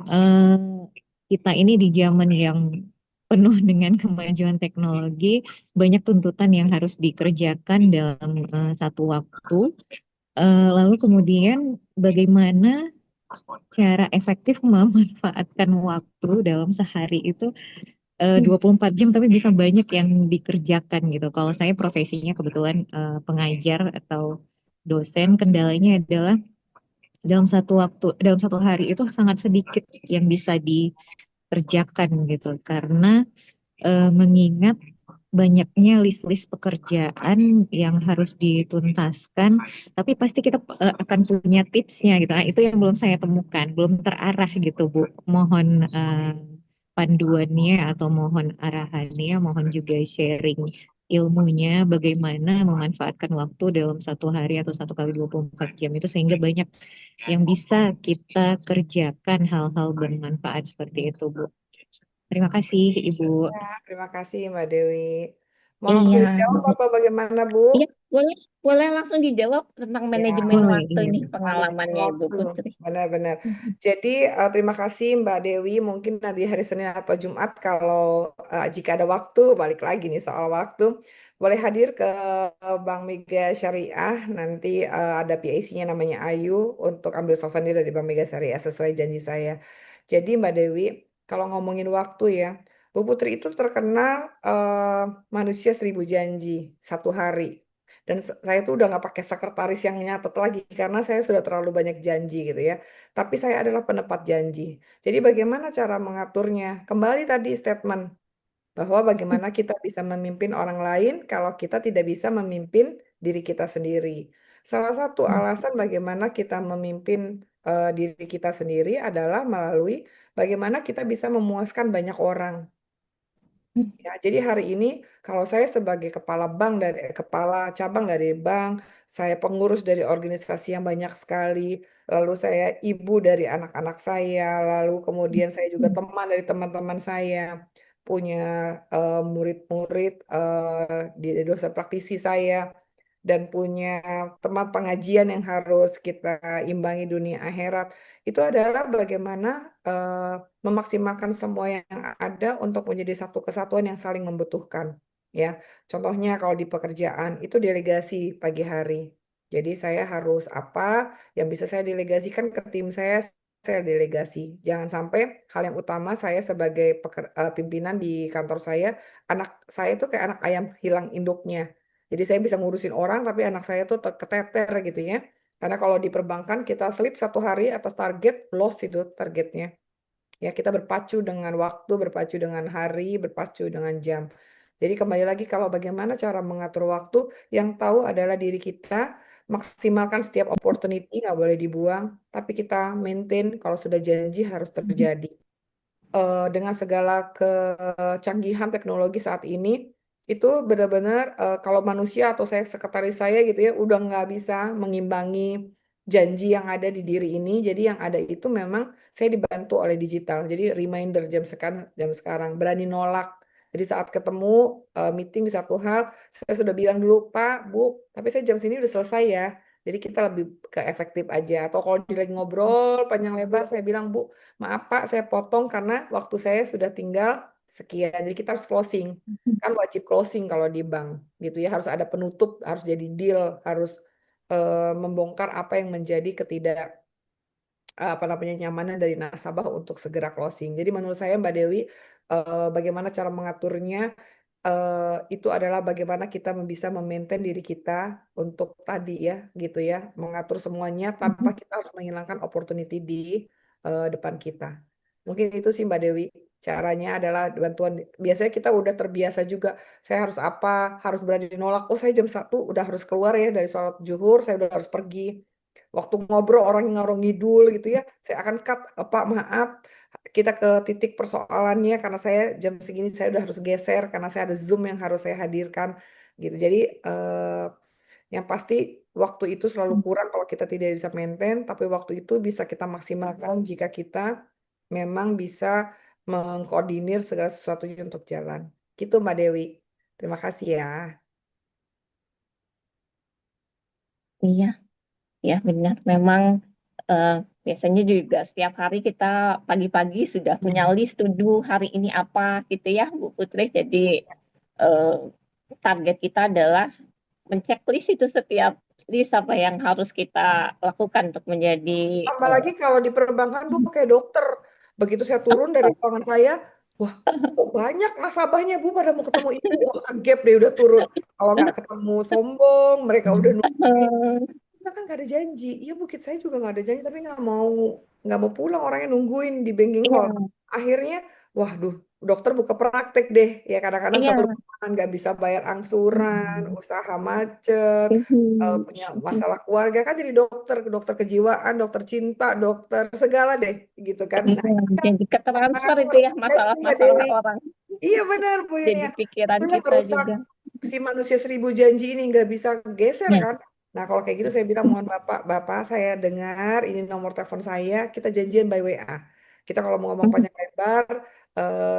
kita ini di zaman yang penuh dengan kemajuan teknologi, banyak tuntutan yang harus dikerjakan dalam satu waktu. Lalu kemudian bagaimana cara efektif memanfaatkan waktu dalam sehari itu 24 jam tapi bisa banyak yang dikerjakan gitu. Kalau saya profesinya kebetulan pengajar atau dosen, kendalanya adalah dalam satu waktu, dalam satu hari itu sangat sedikit yang bisa dikerjakan gitu. Karena mengingat banyaknya list-list pekerjaan yang harus dituntaskan, tapi pasti kita akan punya tipsnya gitu. Nah, itu yang belum saya temukan, belum terarah gitu, Bu. Mohon panduannya atau mohon arahannya, mohon juga sharing ilmunya bagaimana memanfaatkan waktu dalam satu hari atau satu kali 24 jam itu sehingga banyak yang bisa kita kerjakan hal-hal bermanfaat seperti itu, Bu. Terima kasih, Ibu. ya, terima kasih Mbak Dewi. Mau langsung Iya, dijawab atau bagaimana Bu? iya, boleh, boleh langsung dijawab tentang Ya, manajemen Boleh, waktu iya. ini, manajemen pengalamannya Ibu waktu, Putri. benar-benar. Mhm. Jadi terima kasih Mbak Dewi. Mungkin nanti hari Senin atau Jumat kalau jika ada waktu, balik lagi nih soal waktu. boleh hadir ke Bank Mega Syariah. Nanti ada PAC-nya namanya Ayu untuk ambil souvenir dari Bank Mega Syariah sesuai janji saya. Jadi Mbak Dewi, kalau ngomongin waktu ya, Bu Putri itu terkenal manusia 1000 janji satu hari. Dan saya tuh udah nggak pakai sekretaris yang nyatet lagi karena saya sudah terlalu banyak janji gitu ya. Tapi saya adalah penepat janji. Jadi bagaimana cara mengaturnya? Kembali tadi statement bahwa bagaimana kita bisa memimpin orang lain kalau kita tidak bisa memimpin diri kita sendiri. Salah satu alasan bagaimana kita memimpin diri kita sendiri adalah melalui bagaimana kita bisa memuaskan banyak orang. Ya, jadi hari ini kalau saya sebagai kepala bank dari kepala cabang dari bank, saya pengurus dari organisasi yang banyak sekali, lalu saya ibu dari anak-anak saya, lalu kemudian saya juga teman dari teman-teman saya, punya murid-murid di dosen praktisi saya, dan punya teman pengajian yang harus kita imbangi dunia akhirat. Itu adalah bagaimana memaksimalkan semua yang ada untuk menjadi satu kesatuan yang saling membutuhkan. Ya, contohnya kalau di pekerjaan itu delegasi pagi hari. Jadi saya harus apa yang bisa saya delegasikan ke tim saya delegasi. Jangan sampai hal yang utama saya sebagai pimpinan di kantor saya, anak saya itu kayak anak ayam hilang induknya. Jadi saya bisa ngurusin orang, tapi anak saya tuh keteter gitu ya. Karena kalau di perbankan kita slip satu hari atas target, loss itu targetnya. Ya, kita berpacu dengan waktu, berpacu dengan hari, berpacu dengan jam. Jadi kembali lagi kalau bagaimana cara mengatur waktu, yang tahu adalah diri kita, maksimalkan setiap opportunity, nggak boleh dibuang, tapi kita maintain kalau sudah janji harus terjadi dengan segala kecanggihan teknologi saat ini itu benar-benar kalau manusia atau saya sekretaris saya gitu ya udah nggak bisa mengimbangi janji yang ada di diri ini. Jadi yang ada itu memang saya dibantu oleh digital. Jadi reminder jam sekarang berani nolak. Jadi saat ketemu meeting di satu hal, saya sudah bilang dulu, Pak, Bu, tapi saya jam sini udah selesai ya. Jadi kita lebih ke efektif aja. Atau kalau dia lagi ngobrol panjang lebar, saya bilang, Bu, maaf Pak, saya potong karena waktu saya sudah tinggal sekian. Jadi kita harus closing. Kan wajib closing kalau di bank gitu ya. Harus ada penutup, harus jadi deal, harus membongkar apa yang menjadi apa namanya nyamanan dari nasabah untuk segera closing. Jadi menurut saya Mbak Dewi, bagaimana cara mengaturnya itu adalah bagaimana kita bisa memaintain diri kita untuk tadi ya gitu ya, mengatur semuanya tanpa kita harus menghilangkan opportunity di depan kita. Mungkin itu sih Mbak Dewi. Caranya adalah bantuan. Biasanya kita udah terbiasa juga. Saya harus apa? Harus berani nolak. Oh, saya jam 1 udah harus keluar ya dari sholat zuhur. Saya udah harus pergi. Waktu ngobrol orang yang ngarung ngidul gitu ya. Saya akan cut. Pak, maaf. Kita ke titik persoalannya karena saya jam segini saya udah harus geser karena saya ada Zoom yang harus saya hadirkan gitu. Jadi yang pasti waktu itu selalu kurang kalau kita tidak bisa maintain, tapi waktu itu bisa kita maksimalkan jika kita memang bisa mengkoordinir segala sesuatunya untuk jalan. Gitu Mbak Dewi. Terima kasih ya. Iya, ya benar. Memang eh, biasanya juga setiap hari kita pagi-pagi sudah punya list to do hari ini apa gitu ya, Bu Putri. Jadi eh, target kita adalah menceklis itu setiap list apa yang harus kita lakukan untuk menjadi Apalagi kalau di perbankan tuh kayak dokter. Begitu saya turun dari ruangan saya, wah, kok banyak nasabahnya Bu pada mau ketemu Ibu. Wah, gap deh udah turun. Kalau nggak ketemu sombong, mereka udah nungguin. Kita kan nggak ada janji. Iya bukit saya juga nggak ada janji, tapi nggak mau pulang orangnya nungguin di banking hall. iya, Akhirnya, waduh, dokter buka praktek deh. Ya kadang-kadang iya. kalau rumah nggak bisa bayar angsuran, usaha macet, punya masalah keluarga kan jadi dokter, dokter kejiwaan, dokter cinta, dokter segala deh, gitu kan. Nah, Iya, itu kan jadi ke transfer itu ya janji Mbak masalah-masalah Dewi. orang Iya benar Bu Yun jadi ya. pikiran Itu yang kita merusak juga. si manusia 1000 janji ini nggak bisa geser Ya. kan. Nah kalau kayak gitu saya bilang mohon Bapak saya dengar ini nomor telepon saya kita janjian by WA. Kita kalau mau ngomong panjang lebar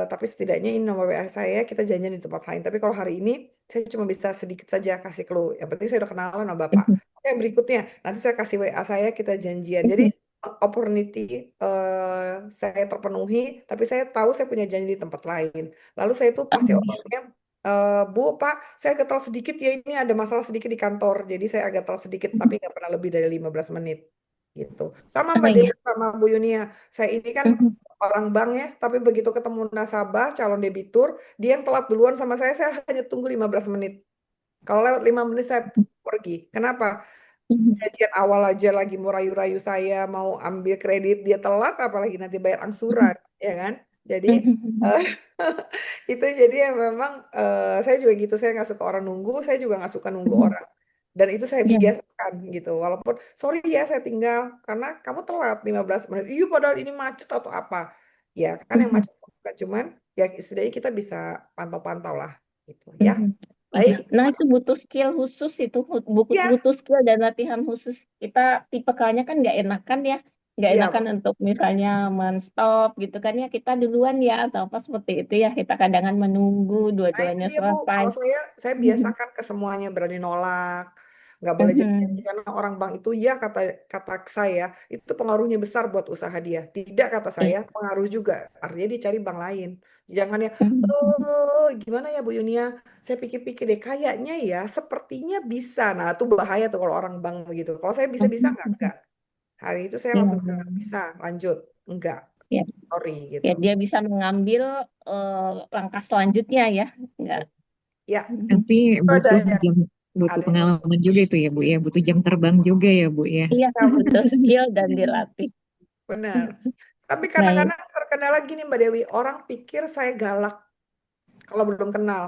tapi setidaknya ini nomor WA saya kita janjian di tempat lain. Tapi kalau hari ini saya cuma bisa sedikit saja kasih clue. Yang penting saya udah kenalan sama Bapak. Oke berikutnya nanti saya kasih WA saya kita janjian. Jadi opportunity saya terpenuhi, tapi saya tahu saya punya janji di tempat lain. Lalu saya tuh pasti orangnya Bu, Pak, saya gatal sedikit ya, ini ada masalah sedikit di kantor. Jadi saya agak gatal sedikit, tapi nggak pernah lebih dari 15 menit. Gitu. Sama Oh Mbak iya. Dewi, sama Bu Yunia. Saya ini kan orang bank ya, tapi begitu ketemu nasabah, calon debitur, dia yang telat duluan sama saya hanya tunggu 15 menit. Kalau lewat 5 menit saya pergi. Kenapa? Gajian awal aja lagi mau rayu-rayu saya mau ambil kredit, dia telat, apalagi nanti bayar angsuran, ya kan? Jadi eh, itu jadi ya memang saya juga gitu, saya nggak suka orang nunggu, saya juga nggak suka nunggu orang. Dan itu saya Ya. biasakan gitu. Walaupun sorry ya saya tinggal karena kamu telat 15 menit. Iya padahal ini macet atau apa. Ya kan yang macet bukan cuman ya istilahnya kita bisa pantau-pantau lah gitu ya. Mhm. Iya, Baik. nah itu butuh skill khusus itu, Ya, butuh skill dan latihan khusus. Kita tipikalnya kan nggak enakan ya, nggak enakan iya. untuk misalnya men-stop gitu kan ya, kita duluan ya atau apa seperti itu ya, kita kadang menunggu Nah itu dua-duanya dia Bu, selesai. kalau saya Mhm. biasakan ke semuanya berani nolak, nggak boleh janji-janji Mhm. karena orang bank itu ya kata kata saya itu pengaruhnya besar buat usaha dia. Tidak kata Iya. saya pengaruh juga, artinya dia cari bank lain. Jangan ya, Mhm. gimana ya Bu Yunia? Saya pikir-pikir deh, kayaknya ya sepertinya bisa. Nah itu bahaya tuh kalau orang bank begitu. Kalau saya bisa-bisa nggak? Mhm. Enggak. Hari itu saya Iya. langsung bilang, bisa lanjut, enggak, Ya, sorry gitu. ya dia bisa mengambil langkah selanjutnya ya, nggak. Ya, Tapi itu ada butuh yang jam, butuh ada yang pengalaman juga itu ya Bu ya, butuh jam terbang juga ya Bu ya. Iya, butuh skill dan dilatih. benar. Tapi Baik. kadang-kadang terkendala gini Mbak Dewi, orang pikir saya galak kalau belum kenal.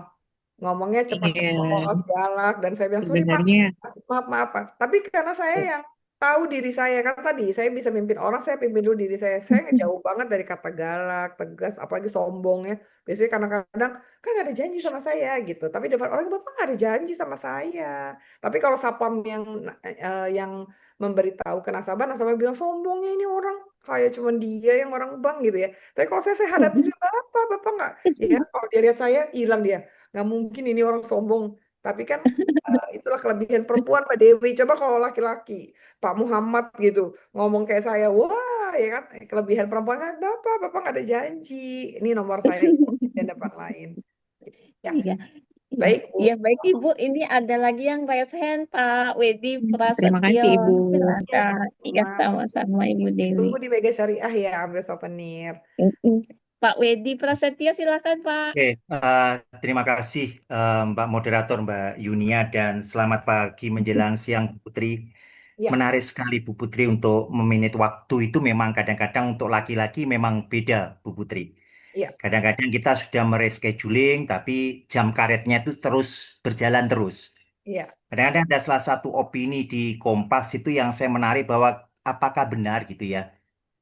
Ngomongnya Iya, ceplos, galak, dan saya bilang, sorry Pak, sebenarnya maaf, maaf Pak. Tapi karena saya yang tahu diri saya, kan tadi saya bisa mimpin orang, saya pimpin dulu diri saya. Saya ngejauh banget dari kata galak, tegas, apalagi sombong ya. Biasanya kadang-kadang, kan nggak ada janji sama saya gitu. Tapi depan orang, Bapak nggak ada janji sama saya. Tapi kalau sapam yang memberitahu ke nasabah, nasabah bilang, sombongnya ini orang, kayak cuman dia yang orang bank gitu ya. Tapi kalau saya hadapi sendiri, Bapak nggak. Ya, kalau dia lihat saya, hilang dia. Nggak mungkin ini orang sombong. Tapi kan itulah kelebihan perempuan Mbak Dewi. Coba kalau laki-laki, Pak Muhammad gitu, ngomong kayak saya, wah ya kan, kelebihan perempuan kan, Bapak nggak ada janji. Ini nomor saya di depan lain. Ya, Iya, iya. baik Bu. Iya, baik Ibu. Ini ada lagi yang raise hand, Pak Wedi terima Prasetyo. kasih Ibu. Ya, Silakan. Iya, sama-sama. sama-sama Ibu Dewi. Tunggu di Mega Syariah ya, ambil souvenir. Mm-mm. Pak Wedi Prasetyo, silakan Pak. Oke, terima kasih Mbak Moderator, Mbak Yunia, dan selamat pagi menjelang siang Bu Putri. Ya, Menarik sekali Bu Putri untuk meminit waktu itu memang kadang-kadang untuk laki-laki memang beda Bu Putri. ya, Kadang-kadang kita sudah merescheduling, tapi jam karetnya itu terus berjalan terus. ya, Kadang-kadang ada salah satu opini di Kompas itu yang saya menarik bahwa apakah benar gitu ya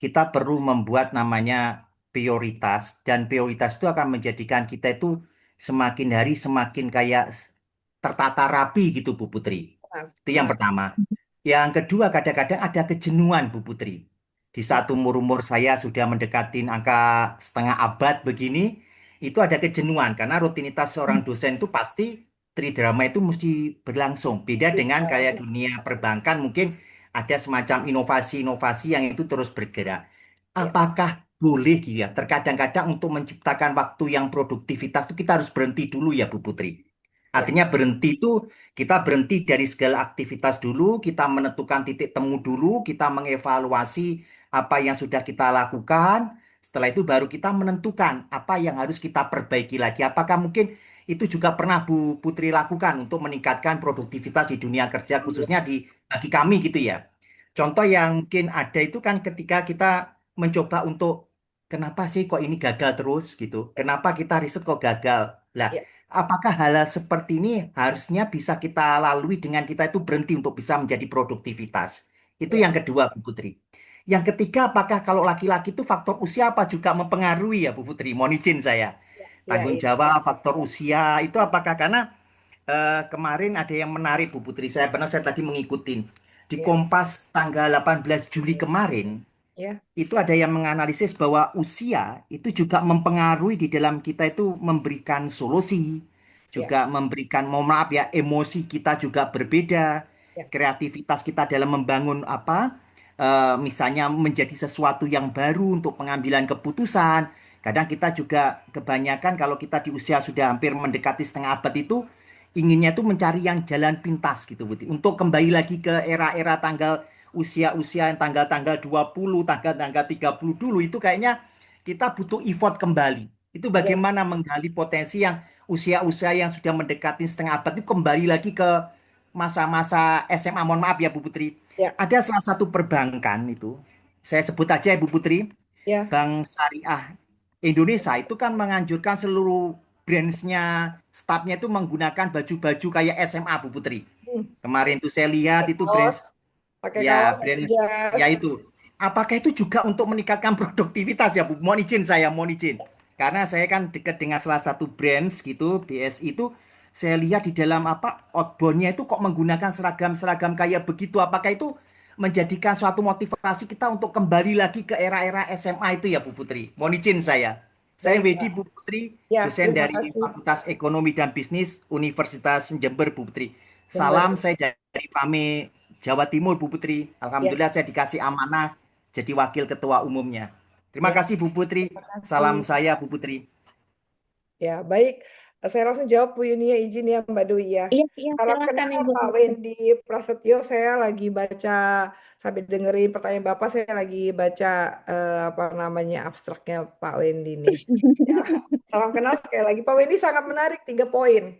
kita perlu membuat namanya prioritas dan prioritas itu akan menjadikan kita itu semakin hari semakin kayak tertata rapi gitu Bu Putri. benar, Itu yang benar. pertama. Yang kedua kadang-kadang ada kejenuhan Bu Putri. Di Ya, saat umur-umur saya sudah mendekati angka setengah abad begini, itu ada kejenuhan karena rutinitas seorang dosen itu pasti tridrama itu mesti berlangsung. Beda dengan kayak dunia perbankan mungkin ada semacam inovasi-inovasi yang itu terus bergerak. ya, Apakah boleh gitu ya? Terkadang-kadang untuk menciptakan waktu yang produktivitas itu kita harus berhenti dulu ya Bu Putri. ya, Artinya berhenti itu kita berhenti dari segala aktivitas dulu, kita menentukan titik temu dulu, kita mengevaluasi apa yang sudah kita lakukan. Setelah itu baru kita menentukan apa yang harus kita perbaiki lagi. Apakah mungkin itu juga pernah Bu Putri lakukan untuk meningkatkan produktivitas di dunia kerja khususnya di bagi kami gitu ya. Contoh yang mungkin ada itu kan ketika kita mencoba untuk kenapa sih kok ini gagal terus gitu. Kenapa kita riset kok gagal. Lah, ya, apakah hal seperti ini harusnya bisa kita lalui dengan kita itu berhenti untuk bisa menjadi produktivitas? Itu ya, yang kedua, Bu Putri. Yang ketiga, apakah kalau laki-laki itu faktor usia apa juga mempengaruhi ya, Bu Putri? Mohon izin saya. ya, Tanggung ya, jawab faktor usia itu apakah karena kemarin ada yang menarik Bu Putri. Saya tadi mengikuti di ya, Kompas tanggal 18 Juli kemarin ya, itu ada yang menganalisis bahwa usia itu juga mempengaruhi di dalam kita itu memberikan solusi, ya, juga memberikan, mohon maaf ya, emosi kita juga berbeda, ya, kreativitas kita dalam membangun apa, misalnya menjadi sesuatu yang baru untuk pengambilan keputusan. Kadang kita juga kebanyakan kalau kita di usia sudah hampir mendekati setengah abad itu inginnya tuh mencari yang jalan pintas gitu Bu Tri. Untuk kembali lagi ke era-era tanggal usia-usia yang tanggal-tanggal 20, tanggal-tanggal 30 dulu itu kayaknya kita butuh effort kembali. Itu Ya, bagaimana menggali potensi yang usia-usia yang sudah mendekati setengah abad itu kembali lagi ke masa-masa SMA. Mohon maaf ya Bu Putri. ya, Ada salah satu perbankan itu, saya sebut aja ya Bu Putri, ya. Bank Syariah Indonesia itu kan menganjurkan seluruh branchnya, stafnya itu menggunakan baju-baju kayak SMA Bu Putri. Hmm. Kemarin tuh saya lihat itu Kaos, branch, pakai ya kaos, brand, jas. ya itu. Apakah itu juga untuk meningkatkan produktivitas ya Bu? Mohon izin saya, mohon izin. Karena saya kan dekat dengan salah satu branch gitu, BSI itu saya lihat di dalam apa outbound-nya itu kok menggunakan seragam-seragam kayak begitu. Apakah itu menjadikan suatu motivasi kita untuk kembali lagi ke era-era SMA itu ya Bu Putri? Mohon izin saya. Saya Baik, Wedi Pak. Bu Putri, Ya, dosen terima dari kasih, Fakultas Ekonomi dan Bisnis Universitas Jember Bu Putri. Jember. Salam saya dari FAME Jawa Timur Bu Putri. Ya, Alhamdulillah saya dikasih amanah jadi wakil ketua umumnya. Terima ya, kasih Bu Putri. terima Salam kasih. saya Bu Putri. Ya, baik. Saya langsung jawab Bu Yunia, izin ya Mbak Dwi ya. Iya, iya, Salam silakan kenal Ibu Pak Putri. Wendy Prasetyo. Saya lagi baca sambil dengerin pertanyaan Bapak. Saya lagi baca apa namanya abstraknya Pak Wendy nih. Ya, salam kenal sekali lagi. Pak Wendy sangat menarik 3 poin.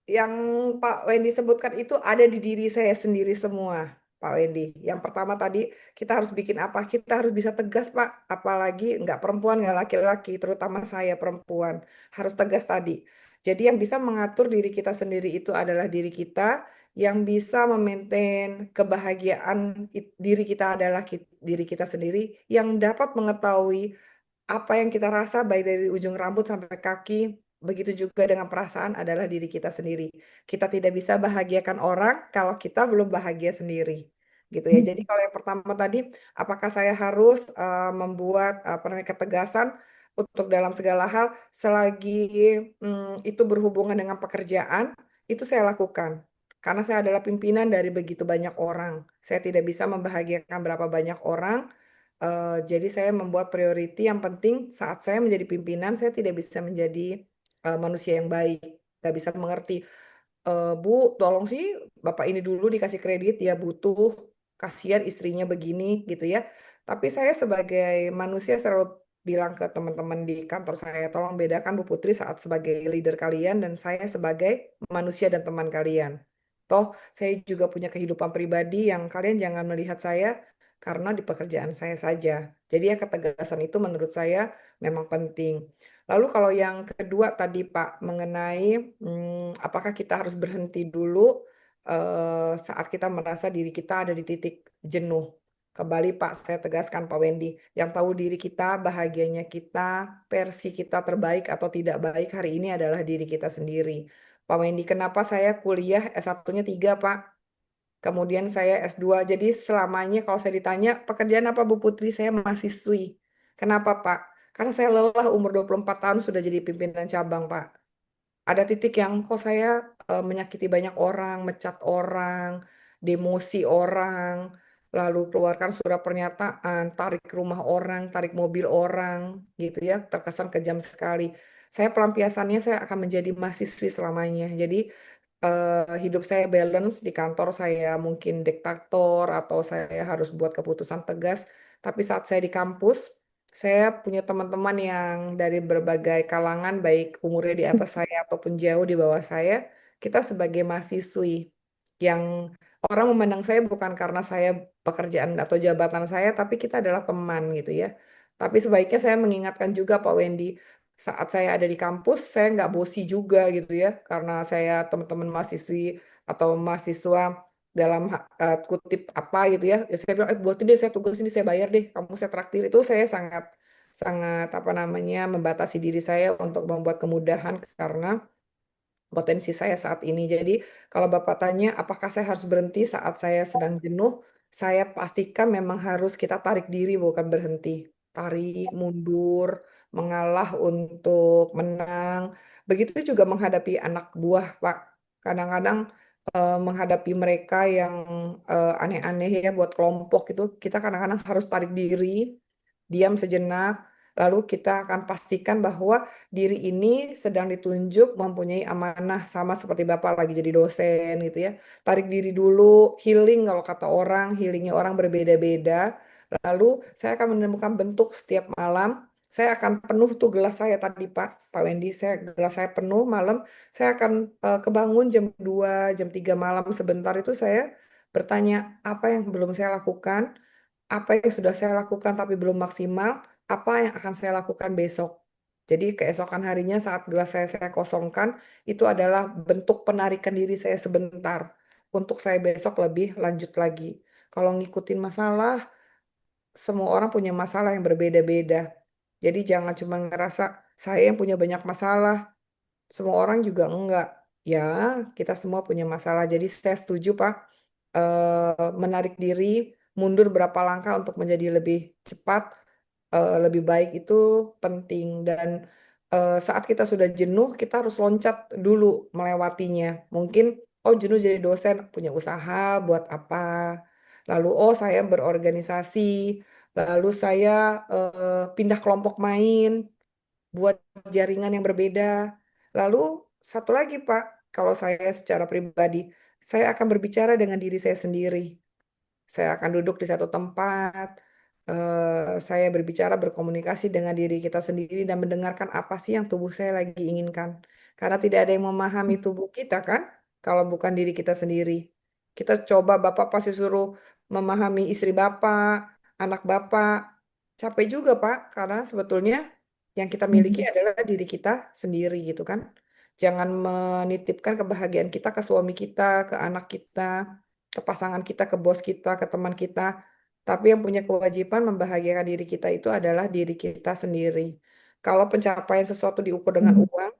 Yang Pak Wendy sebutkan itu ada di diri saya sendiri semua, Pak Wendy. Yang pertama tadi, kita harus bikin apa? Kita harus bisa tegas, Pak. Apalagi nggak perempuan, nggak laki-laki, terutama saya perempuan. Harus tegas tadi. Jadi yang bisa mengatur diri kita sendiri itu adalah diri kita, yang bisa memaintain kebahagiaan diri kita adalah diri kita sendiri, yang dapat mengetahui apa yang kita rasa baik dari ujung rambut sampai kaki, begitu juga dengan perasaan adalah diri kita sendiri. Kita tidak bisa bahagiakan orang kalau kita belum bahagia sendiri. Gitu ya. Jadi kalau yang pertama tadi, apakah saya harus membuat apa namanya ketegasan untuk dalam segala hal selagi itu berhubungan dengan pekerjaan, itu saya lakukan. Karena saya adalah pimpinan dari begitu banyak orang. Saya tidak bisa membahagiakan berapa banyak orang. Jadi saya membuat priority yang penting saat saya menjadi pimpinan, saya tidak bisa menjadi manusia yang baik, nggak bisa mengerti. Bu, tolong sih Bapak ini dulu dikasih kredit, ya butuh, kasihan istrinya begini gitu ya. Tapi saya sebagai manusia selalu bilang ke teman-teman di kantor saya, tolong bedakan Bu Putri saat sebagai leader kalian dan saya sebagai manusia dan teman kalian. Toh, saya juga punya kehidupan pribadi yang kalian jangan melihat saya karena di pekerjaan saya saja. Jadi ya ketegasan itu menurut saya memang penting. Lalu kalau yang kedua tadi Pak mengenai apakah kita harus berhenti dulu saat kita merasa diri kita ada di titik jenuh. Kembali Pak, saya tegaskan Pak Wendy, yang tahu diri kita, bahagianya kita, versi kita terbaik atau tidak baik hari ini adalah diri kita sendiri. Pak Wendy, kenapa saya kuliah S1-nya 3 Pak? Kemudian saya S2. Jadi selamanya kalau saya ditanya, pekerjaan apa Bu Putri? Saya mahasiswi. Kenapa Pak? Karena saya lelah umur 24 tahun sudah jadi pimpinan cabang Pak. Ada titik yang kok saya menyakiti banyak orang, mecat orang, demosi orang, lalu keluarkan surat pernyataan, tarik rumah orang, tarik mobil orang, gitu ya, terkesan kejam sekali. Saya pelampiasannya saya akan menjadi mahasiswi selamanya. Jadi hidup saya balance di kantor saya mungkin diktator atau saya harus buat keputusan tegas. Tapi saat saya di kampus, saya punya teman-teman yang dari berbagai kalangan, baik umurnya di atas saya ataupun jauh di bawah saya. Kita sebagai mahasiswi yang orang memandang saya bukan karena saya pekerjaan atau jabatan saya, tapi kita adalah teman gitu ya. Tapi sebaiknya saya mengingatkan juga Pak Wendy, saat saya ada di kampus, saya nggak bosi juga gitu ya, karena saya teman-teman mahasiswi atau mahasiswa dalam kutip apa gitu ya, ya saya bilang, buatin deh, saya tugas ini, saya bayar deh, kamu saya traktir. Itu saya sangat sangat apa namanya membatasi diri saya untuk membuat kemudahan karena potensi saya saat ini. Jadi kalau Bapak tanya apakah saya harus berhenti saat saya sedang jenuh, saya pastikan memang harus kita tarik diri bukan berhenti. Tarik, mundur, mengalah untuk menang. Begitu juga menghadapi anak buah, Pak. Kadang-kadang menghadapi mereka yang aneh-aneh ya buat kelompok itu, kita kadang-kadang harus tarik diri, diam sejenak, Lalu kita akan pastikan bahwa diri ini sedang ditunjuk mempunyai amanah sama seperti Bapak lagi jadi dosen gitu ya. Tarik diri dulu, healing kalau kata orang, healingnya orang berbeda-beda. Lalu saya akan menemukan bentuk setiap malam. Saya akan penuh tuh gelas saya tadi Pak Wendy, gelas saya penuh malam. Saya akan kebangun jam 2, jam 3 malam sebentar itu saya bertanya apa yang belum saya lakukan, apa yang sudah saya lakukan tapi belum maksimal, apa yang akan saya lakukan besok. Jadi keesokan harinya saat gelas saya kosongkan, itu adalah bentuk penarikan diri saya sebentar untuk saya besok lebih lanjut lagi. Kalau ngikutin masalah, semua orang punya masalah yang berbeda-beda. Jadi jangan cuma ngerasa saya yang punya banyak masalah, semua orang juga enggak. Ya, kita semua punya masalah. Jadi saya setuju, Pak. Menarik diri, mundur berapa langkah untuk menjadi lebih cepat, lebih baik itu penting. Dan saat kita sudah jenuh, kita harus loncat dulu melewatinya. Mungkin, oh jenuh jadi dosen, punya usaha, buat apa? Lalu, oh saya berorganisasi, lalu saya pindah kelompok main, buat jaringan yang berbeda. Lalu satu lagi Pak, kalau saya secara pribadi, saya akan berbicara dengan diri saya sendiri. Saya akan duduk di satu tempat, saya berbicara, berkomunikasi dengan diri kita sendiri dan mendengarkan apa sih yang tubuh saya lagi inginkan. Karena tidak ada yang memahami tubuh kita kan, kalau bukan diri kita sendiri. Kita coba Bapak pasti suruh memahami istri Bapak, anak Bapak. Capek juga Pak, karena sebetulnya yang kita miliki adalah diri kita sendiri gitu kan. Jangan menitipkan kebahagiaan kita ke suami kita, ke anak kita, ke pasangan kita, ke bos kita, ke teman kita. Tapi yang punya kewajiban membahagiakan diri kita itu adalah diri kita sendiri. Kalau pencapaian sesuatu diukur dengan uang,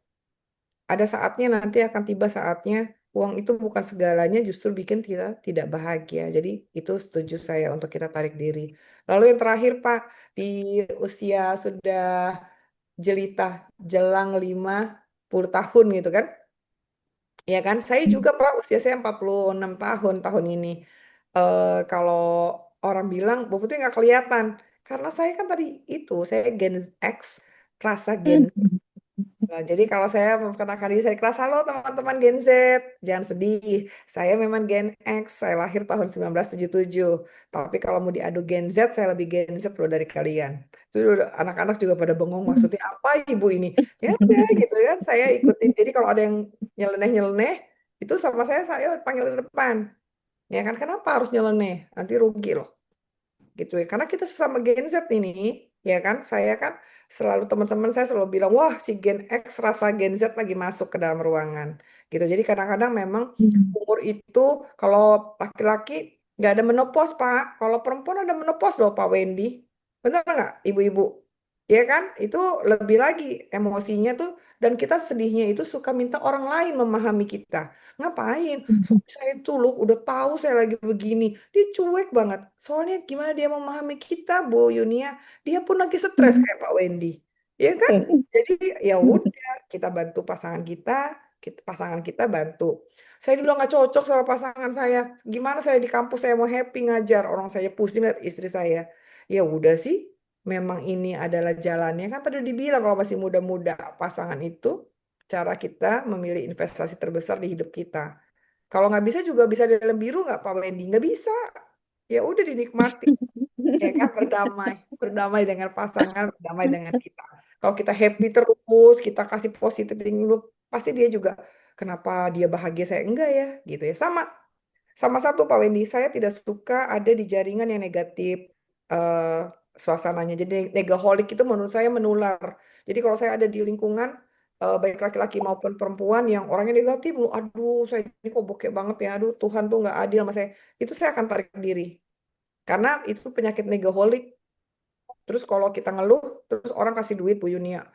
ada saatnya nanti akan tiba saatnya uang itu bukan segalanya, justru bikin kita tidak bahagia. Jadi itu setuju saya untuk kita tarik diri. Lalu yang terakhir Pak, di usia sudah jelita, jelang 50 tahun gitu kan. Ya kan, saya juga Pak, usia saya 46 tahun tahun ini. Kalau orang bilang, Bu Putri nggak kelihatan. Karena saya kan tadi itu, saya Gen X, rasa Gen Z. Nah, jadi kalau saya memperkenalkan diri saya di kelas, halo teman-teman Gen Z, jangan sedih. Saya memang Gen X, saya lahir tahun 1977. Tapi kalau mau diadu Gen Z, saya lebih Gen Z loh dari kalian. Itu anak-anak juga pada bengong, maksudnya apa ibu ini? Ya udah gitu kan, saya ikutin. Jadi kalau ada yang nyeleneh-nyeleneh, itu sama saya panggil di depan. Ya kan, kenapa harus nyeleneh? Nanti rugi loh gitu ya. Karena kita sesama Gen Z ini, ya kan, saya kan selalu teman-teman saya selalu bilang, wah si Gen X rasa Gen Z lagi masuk ke dalam ruangan, gitu. Jadi kadang-kadang memang umur itu kalau laki-laki nggak ada menopause Pak, kalau perempuan ada menopause loh Pak Wendy, benar nggak Ibu-ibu? Ya kan, itu lebih lagi emosinya tuh, dan kita sedihnya itu suka minta orang lain memahami kita. Ngapain? Suami saya itu loh udah tahu saya lagi begini. Dia cuek banget. Soalnya gimana dia memahami kita, Bu Yunia? Dia pun lagi stres kayak Pak Wendy. Ya kan? Jadi ya udah kita bantu pasangan kita bantu. Saya dulu nggak cocok sama pasangan saya. Gimana saya di kampus saya mau happy ngajar, orang saya pusing lihat istri saya. Ya udah sih, memang ini adalah jalannya. Kan tadi dibilang kalau masih muda-muda pasangan itu cara kita memilih investasi terbesar di hidup kita. Kalau nggak bisa juga bisa dalam biru nggak Pak Wendy? Nggak bisa. Ya udah dinikmati. Ya kan berdamai. Berdamai dengan pasangan, berdamai dengan kita. Kalau kita happy terus, kita kasih positif thinking dulu, pasti dia juga, kenapa dia bahagia saya enggak ya? Gitu ya. Sama satu Pak Wendy, saya tidak suka ada di jaringan yang negatif eh, suasananya. Jadi negaholic itu menurut saya menular. Jadi kalau saya ada di lingkungan baik laki-laki maupun perempuan yang orangnya negatif, aduh saya ini kok bokeh banget ya, aduh Tuhan tuh nggak adil sama saya. Itu saya akan tarik diri. Karena itu penyakit negaholic. Terus kalau kita ngeluh, terus orang kasih duit Bu Yunia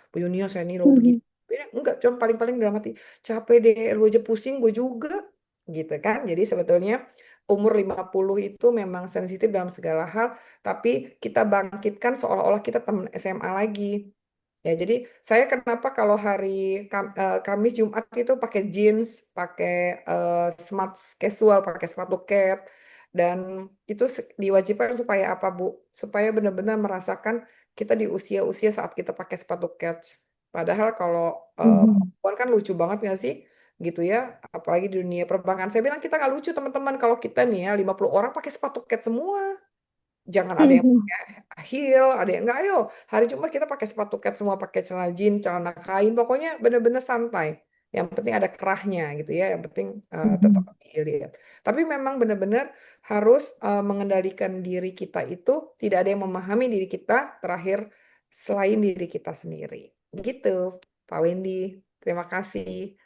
saya nih lo begini. Ini enggak, cuma paling-paling dalam hati, capek deh, lu aja pusing, gue juga. Gitu kan. Jadi sebetulnya umur 50 itu memang sensitif dalam segala hal, tapi kita bangkitkan seolah-olah kita teman SMA lagi. Ya, jadi saya kenapa kalau hari Kamis Jumat itu pakai jeans, pakai smart casual, pakai sepatu cat, dan itu diwajibkan supaya apa Bu? Supaya benar-benar merasakan kita di usia-usia saat kita pakai sepatu kets. Padahal kalau Mhm. perempuan kan lucu banget nggak sih? Gitu ya, apalagi di dunia perbankan. Saya bilang kita nggak lucu teman-teman kalau kita nih ya 50 orang pakai sepatu kets semua. Jangan ada yang Mhm. pakai heel, ada yang enggak. Ayo, hari Jumat kita pakai sepatu kets semua, pakai celana jeans, celana kain, pokoknya bener-bener santai. Yang penting ada kerahnya gitu ya, yang penting tetap Mhm. dilihat. Tapi memang benar-benar harus mengendalikan diri kita itu, tidak ada yang memahami diri kita terakhir selain diri kita sendiri. Gitu, Pak Wendy. Terima kasih.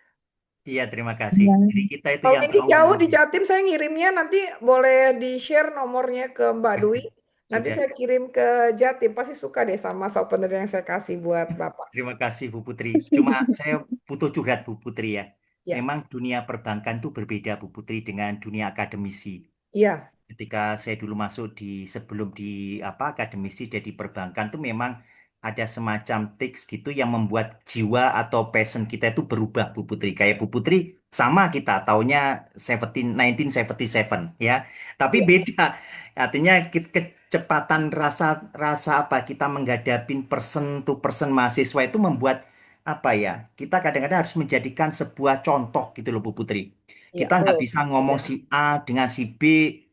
Iya, terima kasih. Ya. Jadi kita itu Kalau yang ini tahu jauh di memahami. Jatim saya ngirimnya nanti boleh di-share nomornya ke Mbak Dwi. Nanti Sudah. saya kirim ke Jatim. Pasti suka deh sama souvenir yang saya kasih buat Bapak. Terima kasih Bu Putri. Cuma saya butuh curhat Bu Putri ya. Ya, Memang dunia perbankan itu berbeda Bu Putri dengan dunia akademisi. iya, Ketika saya dulu masuk di sebelum di apa akademisi jadi perbankan tuh memang ada semacam tips gitu yang membuat jiwa atau passion kita itu berubah Bu Putri. Kayak Bu Putri sama kita tahunnya 1977 ya. Tapi iya, beda. Artinya kecepatan rasa rasa apa kita menghadapin person to person mahasiswa itu membuat apa ya? Kita kadang-kadang harus menjadikan sebuah contoh gitu loh Bu Putri. iya. Kita nggak Oh, bisa ngomong beda. si A dengan si B,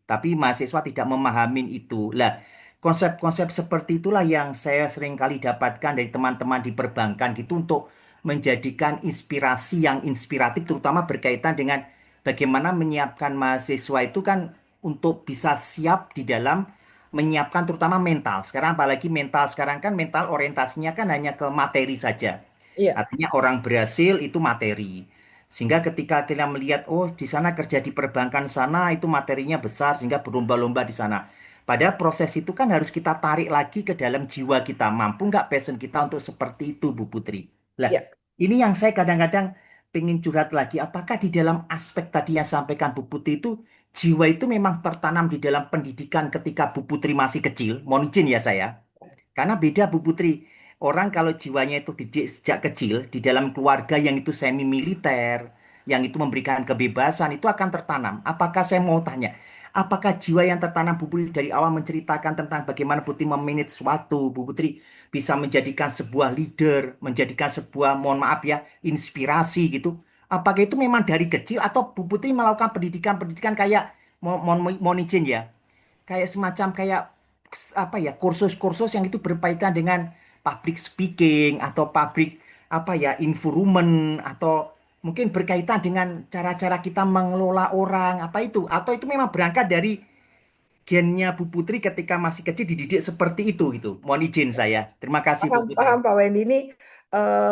tapi mahasiswa tidak memahami itu. Lah, konsep-konsep seperti itulah yang saya sering kali dapatkan dari teman-teman di perbankan gitu untuk menjadikan inspirasi yang inspiratif, terutama berkaitan dengan bagaimana menyiapkan mahasiswa itu kan untuk bisa siap di dalam menyiapkan terutama mental. Sekarang apalagi mental sekarang kan mental orientasinya kan hanya ke materi saja. Iya, Artinya orang berhasil itu materi. Sehingga ketika kita melihat, oh di sana kerja di perbankan sana itu materinya besar sehingga berlomba-lomba di sana. Pada proses itu kan harus kita tarik lagi ke dalam jiwa kita. Mampu nggak passion kita untuk seperti itu, Bu Putri? Lah, iya, ini yang saya kadang-kadang pengen curhat lagi. Apakah di dalam aspek tadi yang sampaikan Bu Putri itu, jiwa itu memang tertanam di dalam pendidikan ketika Bu Putri masih kecil? Mohon izin ya saya. Karena beda Bu Putri. Orang kalau jiwanya itu didik sejak kecil di dalam keluarga yang itu semi militer, yang itu memberikan kebebasan itu akan tertanam. Apakah saya mau tanya, apakah jiwa yang tertanam Bu Putri dari awal menceritakan tentang bagaimana Putri memanage suatu, Bu Putri bisa menjadikan sebuah leader, menjadikan sebuah, mohon maaf ya, inspirasi gitu. Apakah itu memang dari kecil atau Bu Putri melakukan pendidikan-pendidikan kayak, mohon izin ya, kayak semacam kayak apa ya kursus-kursus yang itu berkaitan dengan public speaking atau public apa ya environment atau mungkin berkaitan dengan cara-cara kita mengelola orang apa itu atau itu memang berangkat dari gennya Bu Putri ketika masih kecil dididik seperti itu gitu. Mohon izin saya. Terima kasih paham, Bu paham Putri. Pak Wendy ini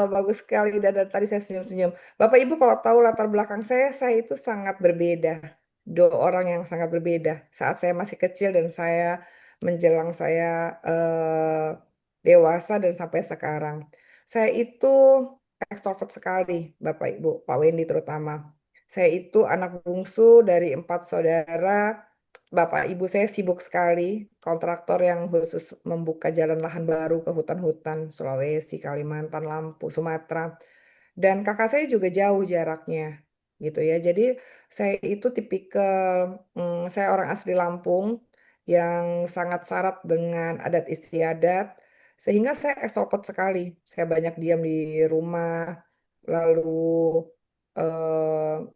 bagus sekali dan dari tadi saya senyum-senyum. Bapak Ibu kalau tahu latar belakang saya itu sangat berbeda. Dua orang yang sangat berbeda. Saat saya masih kecil dan saya menjelang saya dewasa dan sampai sekarang. Saya itu ekstrovert sekali, Bapak Ibu, Pak Wendy terutama. Saya itu anak bungsu dari 4 saudara. Bapak ibu saya sibuk sekali, kontraktor yang khusus membuka jalan lahan baru ke hutan-hutan Sulawesi, Kalimantan, Lampung, Sumatera. Dan kakak saya juga jauh jaraknya, gitu ya. Jadi saya itu tipikal, saya orang asli Lampung yang sangat syarat dengan adat istiadat, sehingga saya ekstrovert sekali. Saya banyak diam di rumah, lalu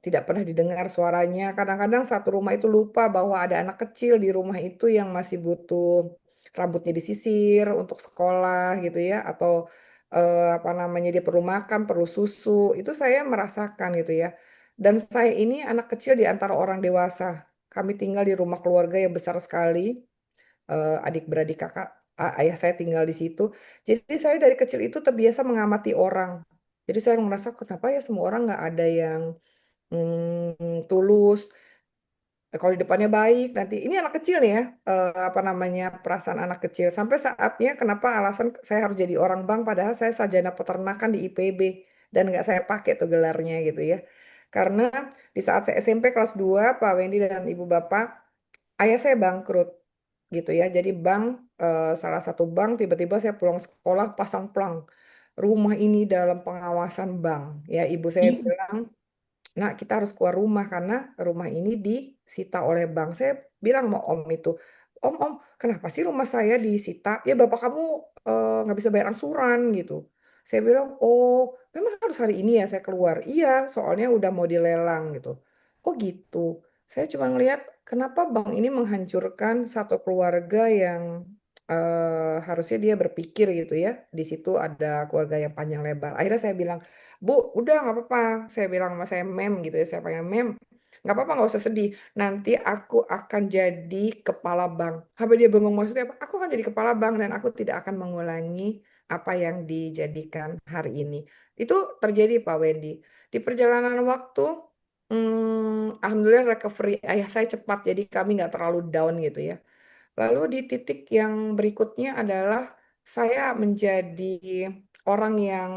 tidak pernah didengar suaranya. Kadang-kadang satu rumah itu lupa bahwa ada anak kecil di rumah itu yang masih butuh rambutnya disisir untuk sekolah gitu ya, atau apa namanya dia perlu makan, perlu susu. Itu saya merasakan gitu ya. Dan saya ini anak kecil di antara orang dewasa. Kami tinggal di rumah keluarga yang besar sekali, adik-beradik kakak, ayah saya tinggal di situ. Jadi saya dari kecil itu terbiasa mengamati orang. Jadi saya merasa kenapa ya semua orang nggak ada yang tulus. Kalau di depannya baik, nanti ini anak kecil nih ya, apa namanya perasaan anak kecil. Sampai saatnya kenapa alasan saya harus jadi orang bank, padahal saya sarjana peternakan di IPB dan nggak saya pakai tuh gelarnya gitu ya. Karena di saat saya SMP kelas 2 Pak Wendy dan Ibu Bapak, ayah saya bangkrut gitu ya. Jadi bank, salah satu bank tiba-tiba saya pulang sekolah pasang plang. Rumah ini dalam pengawasan bank. Ya, ibu saya bilang, nah, kita harus keluar rumah karena rumah ini disita oleh bank. Saya bilang sama om itu, Om, kenapa sih rumah saya disita? Ya bapak kamu nggak bisa bayar angsuran gitu. Saya bilang, oh memang harus hari ini ya saya keluar. Iya, soalnya udah mau dilelang gitu. Oh gitu. Saya cuma ngelihat kenapa bank ini menghancurkan satu keluarga yang harusnya dia berpikir gitu ya. Di situ ada keluarga yang panjang lebar. Akhirnya saya bilang, Bu, udah nggak apa-apa. Saya bilang sama saya mem gitu ya. Saya panggil mem. Nggak apa-apa, nggak usah sedih. Nanti aku akan jadi kepala bank. Habis dia bengong maksudnya apa? Aku akan jadi kepala bank dan aku tidak akan mengulangi apa yang dijadikan hari ini. Itu terjadi Pak Wendy. Di perjalanan waktu, alhamdulillah recovery ayah saya cepat, jadi kami nggak terlalu down gitu ya. Lalu di titik yang berikutnya adalah saya menjadi orang yang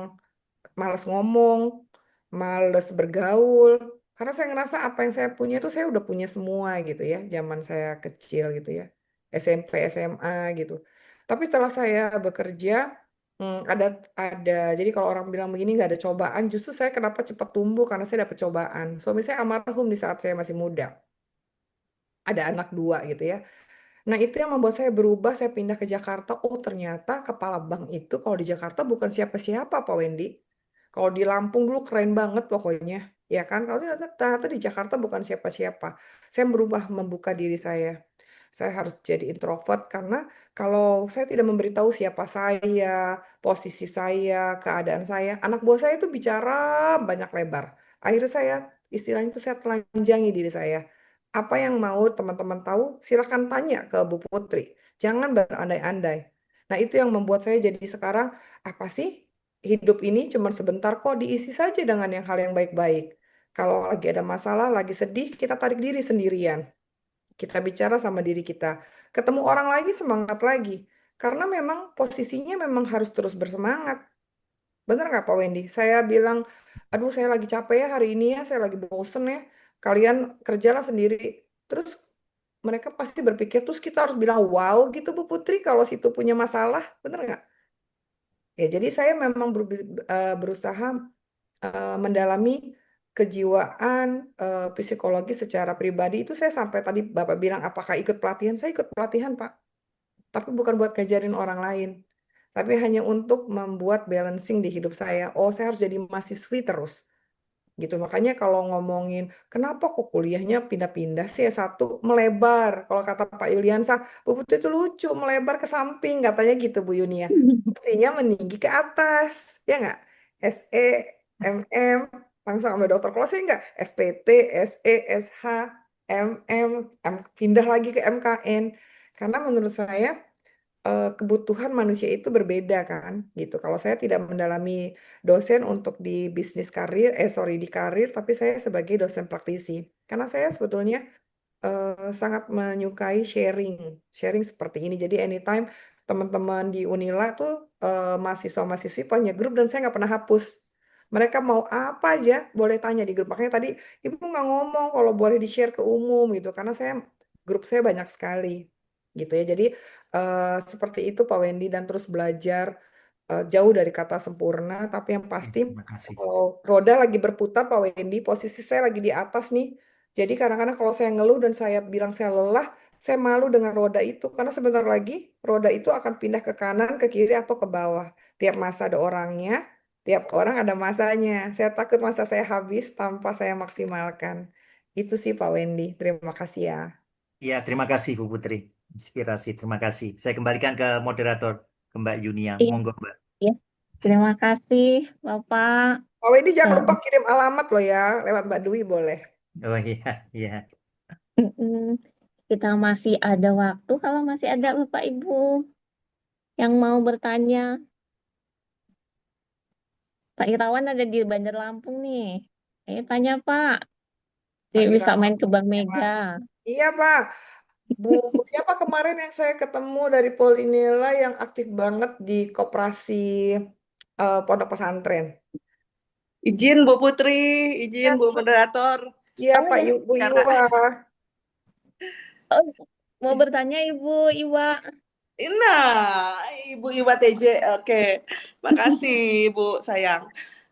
malas ngomong, males bergaul. Karena saya ngerasa apa yang saya punya itu saya udah punya semua gitu ya, zaman saya kecil gitu ya, SMP, SMA gitu. Tapi setelah saya bekerja, ada. Jadi kalau orang bilang begini nggak ada cobaan, justru saya kenapa cepat tumbuh karena saya dapat cobaan. Suami saya almarhum di saat saya masih muda, ada anak dua gitu ya. Nah, itu yang membuat saya berubah, saya pindah ke Jakarta. Oh, ternyata kepala bank itu kalau di Jakarta bukan siapa-siapa, Pak Wendy. Kalau di Lampung dulu keren banget pokoknya. Ya kan? Kalau ternyata di Jakarta bukan siapa-siapa. Saya berubah membuka diri saya. Saya harus jadi introvert karena kalau saya tidak memberitahu siapa saya, posisi saya, keadaan saya, anak buah saya itu bicara banyak lebar. Akhirnya saya, istilahnya itu saya telanjangi diri saya. Apa yang mau teman-teman tahu, silahkan tanya ke Bu Putri. Jangan berandai-andai. Nah, itu yang membuat saya jadi sekarang, apa sih hidup ini cuma sebentar kok, diisi saja dengan yang hal yang baik-baik. Kalau lagi ada masalah, lagi sedih, kita tarik diri sendirian. Kita bicara sama diri kita. Ketemu orang lagi, semangat lagi. Karena memang posisinya memang harus terus bersemangat. Bener nggak Pak Wendy? Saya bilang, aduh saya lagi capek ya hari ini ya, saya lagi bosen ya. Kalian kerjalah sendiri. Terus mereka pasti berpikir, terus kita harus bilang wow gitu Bu Putri kalau situ punya masalah. Bener nggak? Ya, jadi saya memang berusaha mendalami kejiwaan, psikologi secara pribadi itu saya sampai tadi Bapak bilang apakah ikut pelatihan? Saya ikut pelatihan Pak, tapi bukan buat ngajarin orang lain, tapi hanya untuk membuat balancing di hidup saya. Oh, saya harus jadi mahasiswi terus gitu. Makanya kalau ngomongin kenapa kok kuliahnya pindah-pindah sih S1 melebar. Kalau kata Pak Yuliansa, Bu Putri itu lucu, melebar ke samping katanya gitu Bu Yunia. Mestinya meninggi ke atas, ya nggak? SE, MM, langsung sampai dokter. Kalau saya nggak, SPT, SE, SH, MM, pindah lagi ke MKN. Karena menurut saya kebutuhan manusia itu berbeda kan gitu. Kalau saya tidak mendalami dosen untuk di bisnis karir, sorry di karir, tapi saya sebagai dosen praktisi. Karena saya sebetulnya sangat menyukai sharing, sharing seperti ini. Jadi anytime teman-teman di Unila tuh mahasiswa-mahasiswi punya grup dan saya nggak pernah hapus. Mereka mau apa aja boleh tanya di grup. Makanya tadi ibu nggak ngomong kalau boleh di-share ke umum gitu, karena saya grup saya banyak sekali gitu ya. Jadi seperti itu Pak Wendy dan terus belajar jauh dari kata sempurna, tapi yang pasti Terima kasih. kalau roda lagi berputar Pak Wendy, posisi saya lagi di atas nih. Jadi kadang-kadang kalau saya ngeluh dan saya bilang saya lelah, saya malu dengan roda itu karena sebentar lagi roda itu akan pindah ke kanan, ke kiri atau ke bawah. Tiap masa ada orangnya, tiap orang ada masanya. Saya takut masa saya habis tanpa saya maksimalkan. Itu sih Pak Wendy. Terima kasih ya. Ya, terima kasih Bu Putri. Inspirasi, terima kasih. Saya kembalikan ke moderator, ke Mbak Yunia. Iya, Monggo, Mbak. iya. Terima kasih, Bapak. Pak Wendy jangan Eh, lupa kirim alamat loh ya, lewat Mbak Dwi boleh. Oh iya, iya. mm-mm. Kita masih ada waktu kalau masih ada Bapak Ibu yang mau bertanya. Pak Irawan ada di Bandar Lampung nih. Ayo tanya Pak. Pak Dia bisa Irawan. main ke Bank Mega. Iya Pak. Bu, siapa kemarin yang saya ketemu dari Polinela yang aktif banget di koperasi pondok pesantren? Izin Bu Putri, izin Bu Moderator. Iya Oh Pak ya. Bu Karena Iwa. Oh, mau bertanya Ibu Iwa. nah, Ibu Iwa TJ, oke. Makasih Bu sayang.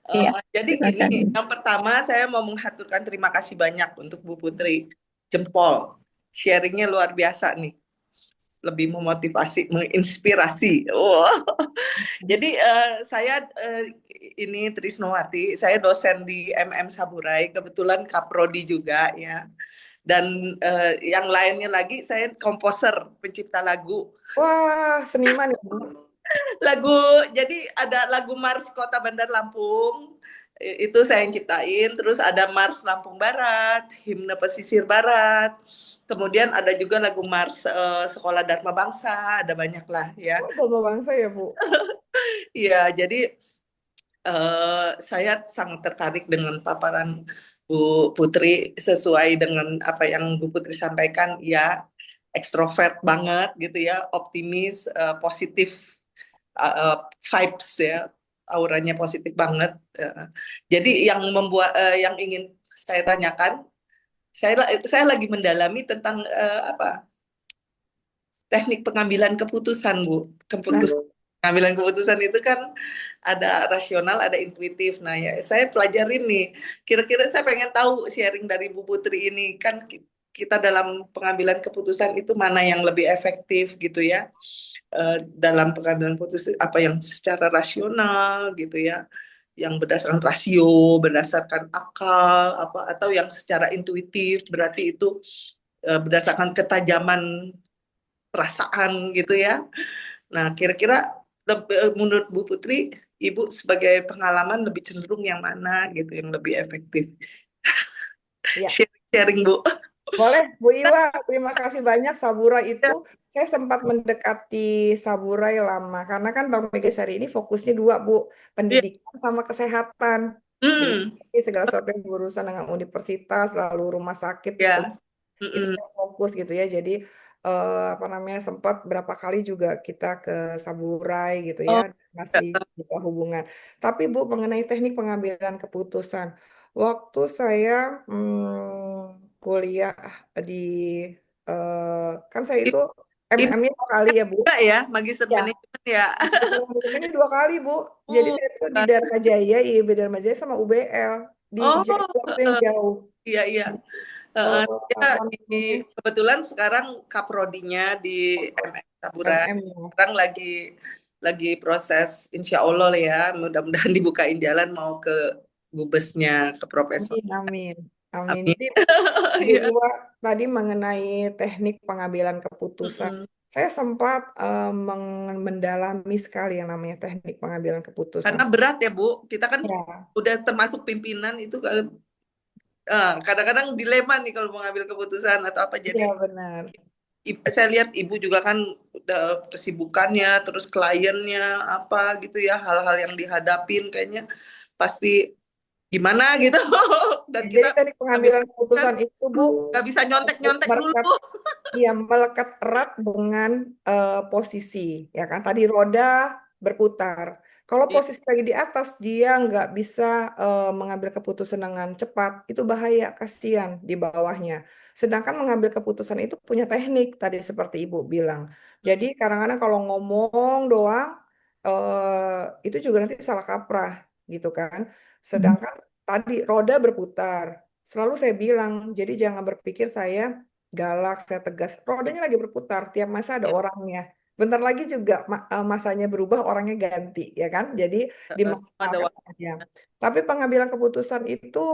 Iya, Jadi gini, silakan. yang pertama saya mau menghaturkan terima kasih banyak untuk Bu Putri. Jempol, sharingnya luar biasa nih. lebih memotivasi, menginspirasi. Oh. Jadi saya ini Trisnowati, saya dosen di MM Saburai, kebetulan Kaprodi juga ya. Dan yang lainnya lagi saya komposer, pencipta lagu. Wah, seniman ya, Bu. Lagu, jadi ada lagu Mars Kota Bandar Lampung, itu saya yang ciptain. Terus ada Mars Lampung Barat, Himne Pesisir Barat. Kemudian ada juga lagu Mars Sekolah Dharma Bangsa, ada banyak lah ya. Oh, Bapak bangsa ya, Bu. Iya, jadi saya sangat tertarik dengan paparan Bu Putri sesuai dengan apa yang Bu Putri sampaikan, ya ekstrovert banget gitu ya, optimis, positif, vibes ya, auranya positif banget. Jadi yang membuat yang ingin saya tanyakan, saya lagi mendalami tentang apa teknik pengambilan keputusan, Bu. Nah, Pengambilan keputusan itu kan ada rasional, ada intuitif. Nah, ya saya pelajarin nih. Kira-kira saya pengen tahu sharing dari Bu Putri ini, kan kita dalam pengambilan keputusan itu mana yang lebih efektif gitu ya. Dalam pengambilan keputusan apa yang secara rasional gitu ya. Yang berdasarkan rasio, berdasarkan akal apa, atau yang secara intuitif, berarti itu berdasarkan ketajaman perasaan gitu ya. Nah, kira-kira menurut Bu Putri, Ibu sebagai pengalaman lebih cenderung yang mana gitu, yang lebih efektif? ya. Sharing, Bu. Boleh, Bu Iwa. Terima kasih banyak. Saburai itu, saya sempat mendekati Saburai lama. Karena kan Bank Megasari ini fokusnya dua, Bu. Iya. Pendidikan sama kesehatan. Begitu. Hmm, Jadi segala sesuatu yang berurusan dengan universitas, lalu rumah sakit gitu. ya. Itu Mm-mm. saya fokus gitu ya. Jadi apa namanya, sempat berapa kali juga kita ke Saburai gitu ya, Oh, masih kita hubungan. Tapi Bu, mengenai teknik pengambilan keputusan, waktu saya kuliah di kan saya itu Ibu MM-nya 2 kali ya, Bu. juga ya, magister Ya, manajemen ya. ini 2 kali, Bu. Jadi saya itu di Dharma Jaya, IIB Dharma Jaya sama UBL di Oh, waktu yang jauh. iya iya. Ya, Apa namanya? kebetulan sekarang kaprodinya di MS Saburai. MM-nya. Sekarang lagi proses, insya Allah lah ya, mudah-mudahan dibukain jalan mau ke gubesnya, ke profesor. Amin, amin, amin. Amin. Jadi Bu Iya. Iwa tadi mengenai teknik pengambilan keputusan, Mm-mm. saya sempat mendalami sekali yang namanya teknik pengambilan keputusan. Karena berat ya, Bu. Kita kan Ya, udah termasuk pimpinan itu kadang-kadang dilema nih kalau mau ngambil keputusan atau apa. Jadi iya benar. saya lihat Ibu juga kan udah kesibukannya, terus kliennya apa gitu ya, hal-hal yang dihadapin kayaknya pasti gimana gitu. Dan Jadi kita teknik ambil pengambilan keputusan keputusan itu, Bu, nggak bisa nyontek-nyontek dulu. melekat, ya, melekat erat dengan posisi, ya kan? Tadi roda berputar. Kalau Iya. posisi lagi di atas, dia nggak bisa mengambil keputusan dengan cepat. Itu bahaya, kasihan di bawahnya. Sedangkan mengambil keputusan itu punya teknik, tadi seperti Ibu bilang. Jadi kadang-kadang kalau ngomong doang, itu juga nanti salah kaprah, gitu kan. Sedangkan tadi roda berputar. Selalu saya bilang, jadi jangan berpikir saya galak, saya tegas. Rodanya lagi berputar, tiap masa ada Iya. orangnya. Bentar lagi juga masanya berubah, orangnya ganti, ya kan? Jadi Semua ada dimaksimalkan waktu. saja. Tapi pengambilan keputusan itu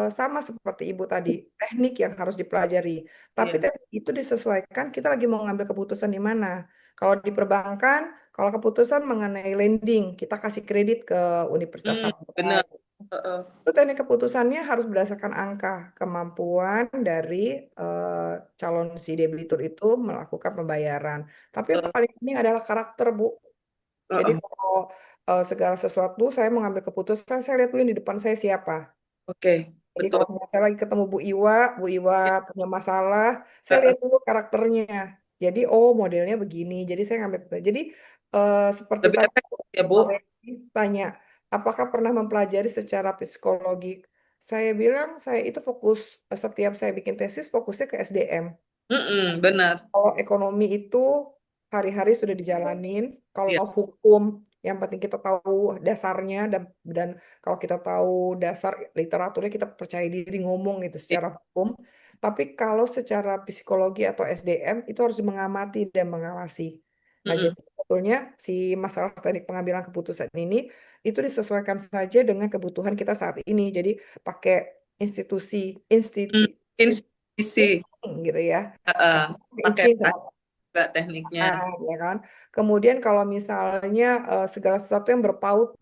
sama seperti Ibu tadi, teknik yang harus dipelajari. Tapi Iya. teknik itu disesuaikan kita lagi mau ngambil keputusan di mana. Kalau di perbankan, kalau keputusan mengenai lending, kita kasih kredit ke universitas Benar. Saburai. Heeh. Itu teknik keputusannya harus berdasarkan angka kemampuan dari calon si debitur itu melakukan pembayaran. Tapi yang paling penting adalah karakter, Bu. Jadi Heeh. kalau segala sesuatu saya mengambil keputusan, saya lihat dulu yang di depan saya siapa. Oke, Jadi betul. kalau misalnya saya lagi ketemu Bu Iwa Ya, punya masalah, saya heeh. lihat dulu karakternya. Jadi modelnya begini. Jadi saya ngambil. Jadi seperti Lebih tadi efektif ya, Bu. Mbak Reni tanya, apakah pernah mempelajari secara psikologi? Saya bilang saya itu fokus setiap saya bikin tesis fokusnya ke SDM. Benar. Kalau ekonomi itu hari-hari sudah dijalanin. Iya. Kalau hukum yang penting kita tahu dasarnya dan kalau kita tahu dasar literaturnya kita percaya diri ngomong gitu Iya. secara hukum. Tapi kalau secara psikologi atau SDM itu harus mengamati dan mengawasi. Nah, Mm-mm. jadi sebetulnya si masalah teknik pengambilan keputusan ini itu disesuaikan saja dengan kebutuhan kita saat ini. Jadi pakai Mm, institusi Institusi, gitu ya. Heeh. Pakai Pakai insting juga tekniknya. ya kan. Kemudian kalau misalnya segala sesuatu yang bertaut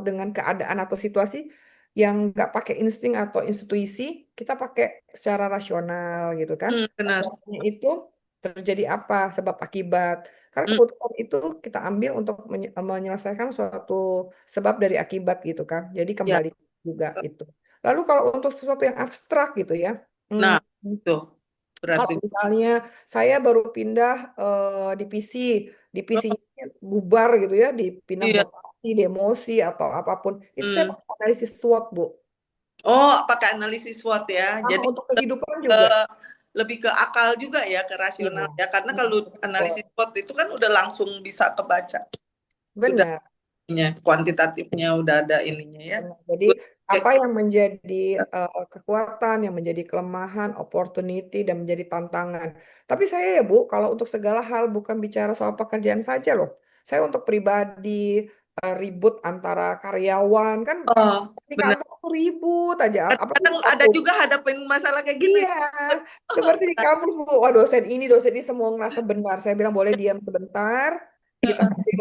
dengan keadaan atau situasi yang nggak pakai insting atau intuisi, kita pakai secara rasional gitu kan. Benar. Rasionalnya itu terjadi apa sebab akibat. Karena Mm, keputusan itu kita ambil untuk menyelesaikan suatu sebab dari akibat gitu kan. Jadi ya. kembali juga itu. Lalu kalau untuk sesuatu yang abstrak gitu ya. Nah, hmm, itu berarti. kalau misalnya saya baru pindah di Oh, PC-nya bubar gitu ya, dipindah iya. buat aksi, demosi atau apapun, itu saya Hmm. pakai analisis SWOT, Bu. Oh, pakai analisis SWOT ya. Sama Jadi untuk kehidupan juga. eh, lebih ke akal juga ya, ke Iya. rasional ya. Karena kalau Betul. analisis SWOT itu kan udah langsung bisa kebaca. Udah Benar. kuantitatifnya udah ada ininya ya. Benar. Jadi Good. apa yang menjadi kekuatan, yang menjadi kelemahan, opportunity, dan menjadi tantangan. Tapi saya ya Bu, kalau untuk segala hal bukan bicara soal pekerjaan saja loh. Saya untuk pribadi ribut antara karyawan kan Oh, di benar. kantor tuh ribut aja. Apalagi Kadang ada kampus. juga hadapin masalah kayak gitu. Iya, seperti di kampus Bu. Wah dosen ini semua ngerasa benar. Saya bilang boleh diam sebentar. Kita kasih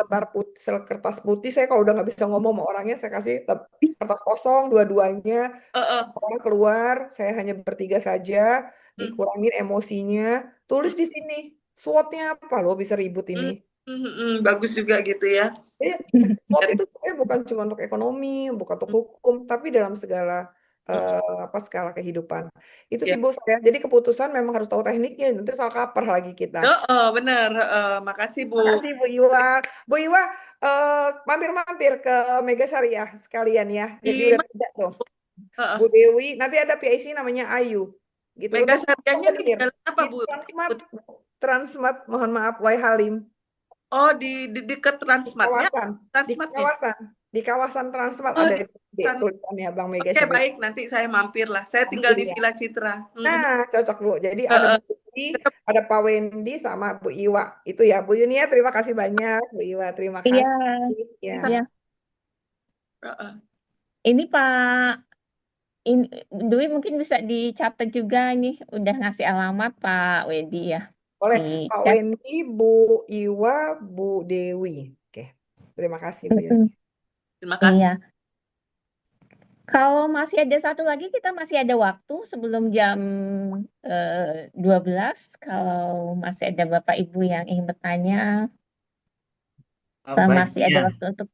kertas putih. Saya kalau udah nggak bisa ngomong sama orangnya, saya kasih kertas kosong dua-duanya. Heeh. Orang keluar, saya hanya bertiga saja. Hmm. Dikurangin emosinya. Tulis di sini. SWOT-nya apa loh bisa ribut ini. Bagus juga gitu ya. Jadi SWOT itu sebenarnya bukan cuma untuk ekonomi, bukan untuk hukum, tapi dalam segala skala kehidupan. Itu Ya. sih Bu saya. Jadi keputusan memang harus tahu tekniknya, nanti salah kaprah lagi kita. Oh, benar. Makasih Bu. Makasih Bu Iwa. Bu Iwa mampir-mampir ke Mega Syariah sekalian ya. Jadi Di udah tidak tuh. Heeh. Bu Dewi, nanti ada PIC namanya Ayu. Gitu Mega untuk Syariahnya di souvenir. jalan apa Di Bu? Transmart, Transmart, mohon maaf, Wai Halim. Oh, di dekat Di Transmartnya, kawasan, Transmartnya. di kawasan Transmart Oh, ada di di kawasan. tulisannya Bang Mega Oke, Syariah. baik. Nanti saya mampir lah. Saya tinggal di Ya. Villa Citra. Nah, cocok Bu. Jadi ada Heeh. Bu Dewi, ada Pak Wendy sama Bu Iwa. Itu ya, Bu Yunia. Terima kasih banyak, Bu Iwa. Terima Iya, kasih. Ya. iya. Heeh. Ini Pak, ini Dwi mungkin bisa dicatat juga nih, udah ngasih alamat Pak Wedi ya Boleh, di Pak chat. Wendy, Bu Iwa, Bu Dewi. Oke, terima kasih Bu Yunia. Mm-mm. Terima kasih. Iya. Kalau masih ada satu lagi, kita masih ada waktu sebelum jam 12. Kalau masih ada Bapak Ibu yang ingin bertanya, Baik, masih ada ya. waktu untuk...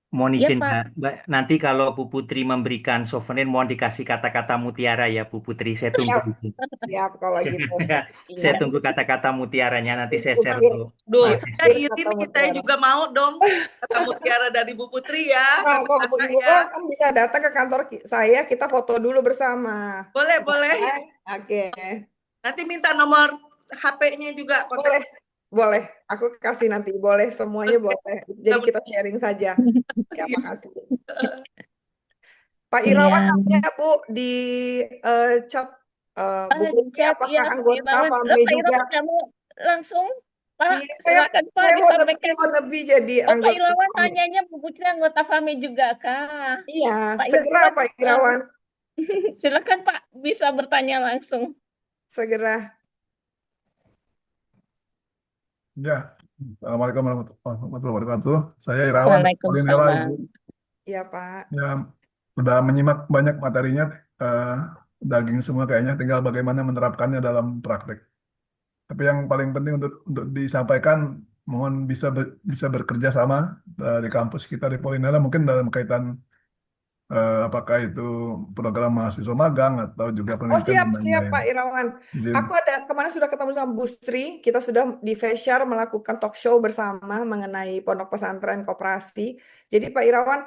Mohon Ya izin, Pak, Nanti kalau Bu Putri memberikan souvenir, mohon dikasih kata-kata mutiara ya, Bu Putri. Saya tunggu Siap, itu. siap kalau gitu. Saya iya. tunggu kata-kata mutiaranya. Nanti saya share Diukir, untuk Duh, saya diukir mahasiswa. iri kata nih. Saya mutiara. juga mau dong kata mutiara dari Bu Putri ya. Nah, Kata kalau Bu kakak Ibu ya. kan bisa datang ke kantor saya, kita foto dulu bersama. Boleh, Ya boleh. kan? Oke, Nanti minta nomor HP-nya juga kontak. boleh, boleh. Aku kasih nanti, boleh semuanya boleh. Jadi kita sharing saja. Ya, Iya. makasih. Pak Irawan Iya. nanya Bu di chat Bu Putri Chat apakah ya Pak anggota Irawan. FAME Pak juga? Irawan nggak mau langsung? Pak, Iya, silakan Pak saya disampaikan. mau lebih jadi Oh, Pak anggota Irawan FAME. tanyanya Bu Putri anggota FAMI juga kah? Iya, Pak segera Irawan, Pak Irawan, silakan Pak bisa bertanya langsung. segera. Ya, Assalamualaikum warahmatullahi wabarakatuh. Saya Irawan dari Polinela, Waalaikumsalam. Ibu. Iya Pak. Ya, sudah menyimak banyak materinya, daging semua kayaknya, tinggal bagaimana menerapkannya dalam praktek. Tapi yang paling penting untuk disampaikan, mohon bisa bekerja sama di kampus kita di Polinela, mungkin dalam kaitan apakah itu program mahasiswa magang atau juga Oh penelitian siap, dan siap lain-lain. Pak Irawan. Izin. Aku kemarin sudah ketemu sama Bu Sri, kita sudah di Feshare melakukan talk show bersama mengenai pondok pesantren koperasi. Jadi Pak Irawan,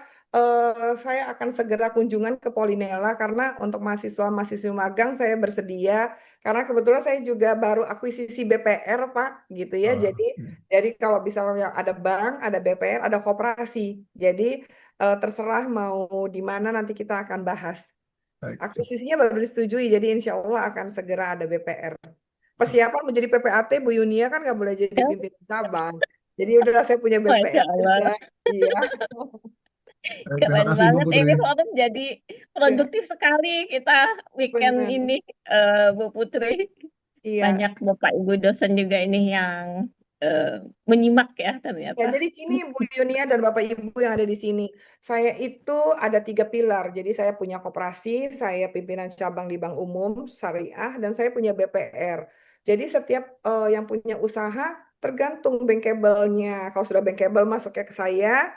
saya akan segera kunjungan ke Polinela karena untuk mahasiswa-mahasiswa magang saya bersedia. Karena kebetulan saya juga baru akuisisi BPR Pak, gitu ya. Jadi kalau misalnya ada bank, ada BPR, ada koperasi. Jadi terserah mau di mana nanti kita akan bahas. Baik. Akuisisinya baru disetujui, jadi insya Allah akan segera ada BPR. Persiapan menjadi PPAT Bu Yunia kan nggak boleh jadi Ya, pimpinan cabang. Jadi udahlah saya punya Masya BPR Allah. aja. Iya. Baik, terima Keren kasih Ibu banget. Putri. Ini forum jadi Ya, produktif sekali kita weekend benar. ini, Bu Putri. Iya. Banyak Bapak Ibu dosen juga ini yang eh, menyimak ya Ya, ternyata. jadi gini Bu Yunia dan Bapak Ibu yang ada di sini. Saya itu ada 3 pilar. Jadi saya punya koperasi, saya pimpinan cabang di Bank Umum, Syariah, dan saya punya BPR. Jadi setiap yang punya usaha tergantung bankable-nya. Kalau sudah bankable masuknya ke saya,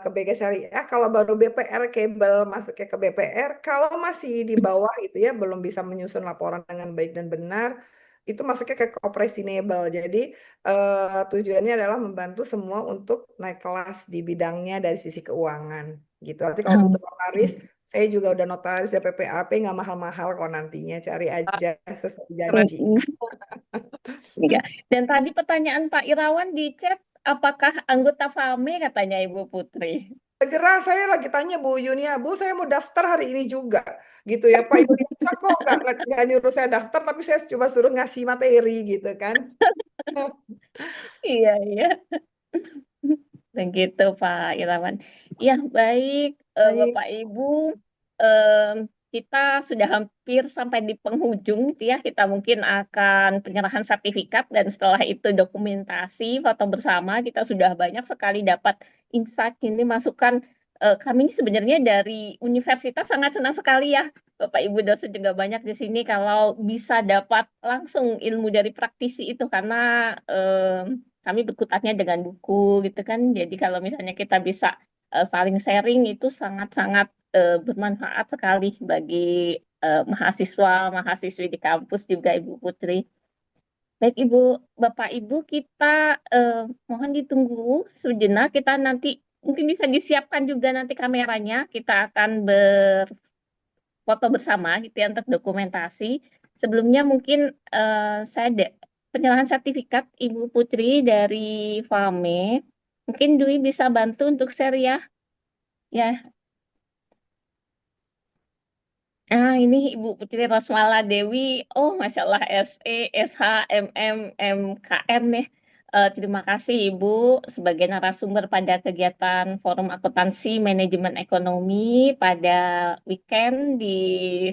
ke BG Syariah. Kalau baru BPR kabel masuknya ke BPR. Kalau masih di bawah itu ya, belum bisa menyusun laporan dengan baik dan benar, itu masuknya ke koperasi Nebel. Jadi tujuannya adalah membantu semua untuk naik kelas di bidangnya dari sisi keuangan gitu. Nanti kalau butuh notaris, saya juga udah notaris dan PPAP nggak mahal-mahal kok nantinya cari aja sesuai janji. Iya. Dan tadi pertanyaan Pak Irawan di chat, apakah anggota FAME katanya Ibu Putri? Segera saya lagi tanya Bu Yunia, Bu saya mau daftar hari ini juga gitu ya Pak Yunia bisa kok nggak nyuruh saya daftar tapi saya cuma suruh ngasih materi gitu kan. Iya, iya. Begitu Pak Irawan. Ya, baik Baik. Bapak Ibu, em, kita sudah hampir sampai di penghujung gitu ya. Kita mungkin akan penyerahan sertifikat dan setelah itu dokumentasi foto bersama. Kita sudah banyak sekali dapat insight ini masukan. Kami ini sebenarnya dari universitas sangat senang sekali ya. Bapak Ibu dosen juga banyak di sini kalau bisa dapat langsung ilmu dari praktisi itu karena kami berkutatnya dengan buku gitu kan. Jadi kalau misalnya kita bisa saling sharing itu sangat-sangat bermanfaat sekali bagi mahasiswa, mahasiswi di kampus juga Ibu Putri. Baik Ibu, Bapak Ibu kita eh, mohon ditunggu sejenak. Kita nanti mungkin bisa disiapkan juga nanti kameranya. Kita akan berfoto bersama gitu ya untuk dokumentasi. Sebelumnya mungkin saya ada penyerahan sertifikat Ibu Putri dari FAME. Mungkin Dwi bisa bantu untuk share ya. Ya, ini Ibu Putri Rosmala Dewi. Oh, Masya Allah SE, SH, MM, MKM nih. Terima kasih Ibu sebagai narasumber pada kegiatan Forum Akuntansi Manajemen Ekonomi pada weekend di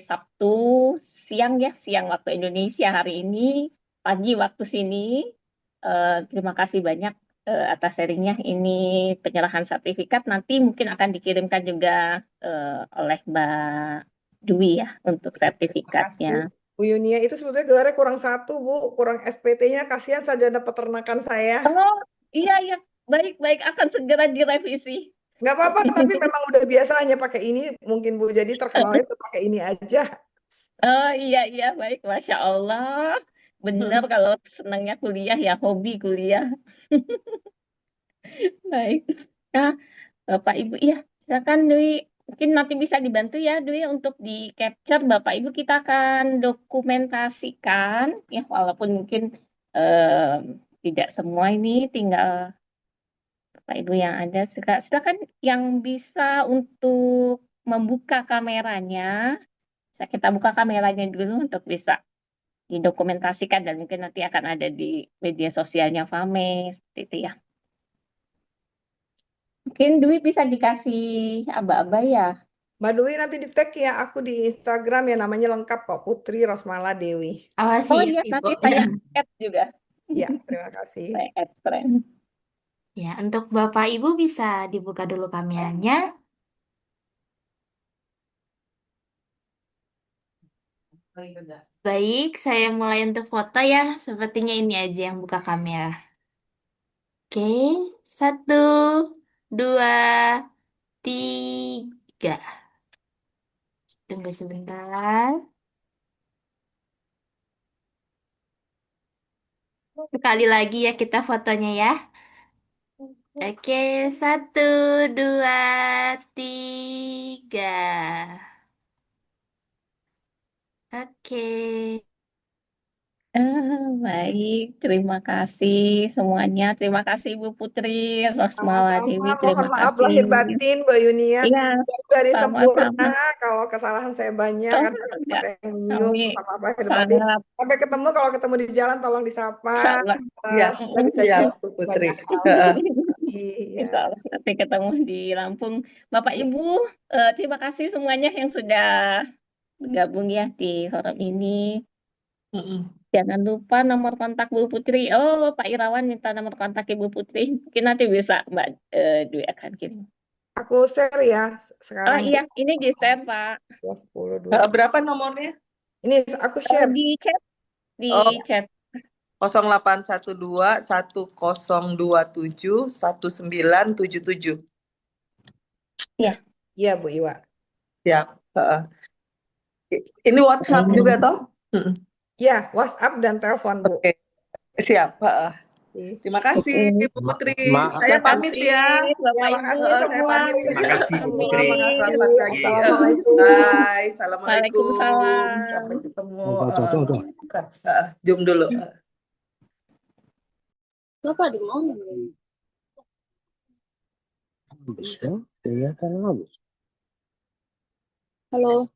Sabtu siang ya, siang waktu Indonesia hari ini, pagi waktu sini. Terima kasih banyak atas sharingnya. Ini penyerahan sertifikat nanti mungkin akan dikirimkan juga oleh Mbak Dwi ya untuk sertifikatnya. Makasih. Bu Yunia itu sebetulnya gelarnya kurang satu, Bu. Kurang SPT-nya. Kasihan sarjana peternakan saya. Oh iya iya, baik-baik akan segera direvisi. Nggak apa-apa, tapi memang udah biasa hanya pakai ini. Mungkin Bu, jadi terkenalnya tuh pakai ini aja. Oh iya iya baik, Masya Allah. Benar kalau senangnya kuliah ya hobi kuliah. Baik. Nah, Bapak Ibu, iya, silakan Dwi. Mungkin nanti bisa dibantu ya Dwi untuk di capture Bapak Ibu kita akan dokumentasikan ya walaupun mungkin tidak semua ini tinggal Bapak Ibu yang ada. Silakan yang bisa untuk membuka kameranya. Kita buka kameranya dulu untuk bisa didokumentasikan dan mungkin nanti akan ada di media sosialnya Fame seperti itu ya. Mungkin Dwi bisa dikasih aba-aba ya. Mbak Dwi nanti di tag ya aku di Instagram ya namanya lengkap kok Putri Rosmala Dewi. Oh, Oh siap, iya, Ibu. nanti saya add juga. Ya, terima kasih. Saya add friend. Ya, untuk Bapak Ibu bisa dibuka dulu kameranya. Baik, saya mulai untuk foto ya. Sepertinya ini aja yang buka kamera. Oke, satu, dua, tiga. Tunggu sebentar. Sekali lagi ya kita fotonya ya. Oke, satu, dua, tiga. Oke. Ah, baik. baik. Terima kasih semuanya. Terima kasih Ibu Putri, Rosmala Sama-sama, Dewi. mohon Terima maaf kasih. lahir batin Mbak Yunia. Iya, Jauh dari sama-sama. sempurna, kalau kesalahan saya banyak, Oh, kadang enggak. ada yang menyinggung, Kami mohon maaf lahir batin. sangat Sampai ketemu, kalau ketemu di jalan tolong disapa. sabar. Ya, Kita bisa siap jawab Bu Putri. banyak hal. Heeh. Iya. Insya Allah nanti ketemu di Lampung. Bapak Ibu, terima kasih semuanya yang sudah bergabung ya di forum ini. Mm-mm. Jangan lupa nomor kontak Bu Putri. Oh, Pak Irawan minta nomor kontak Ibu Putri. Mungkin nanti bisa Mbak Dwi akan kirim. Aku share ya Oh sekarang iya, ini di-share Pak. 10, 2. Berapa nomornya? Ini aku share. Di chat. Di Oh, chat. 0812 1027 1977. Ya. Iya Bu Iwa. Siap. Heeh. Ini WhatsApp juga toh? Mm-mm. Ya, WhatsApp dan telepon Bu. Oke, siap. Heeh. Oke. Terima kasih Bu Putri. Saya Terima pamit kasih ya. Bapak Ya, Ibu makasih Saya semua. pamit. Terima kasih Bu Amin. Putri. Selamat pagi. Iya. Assalamualaikum. Bye. Assalamualaikum. Waalaikumsalam. Sampai ketemu. Tuh. Zoom dulu. Bapak di mana? Habis ya, kelihatan habis. Halo.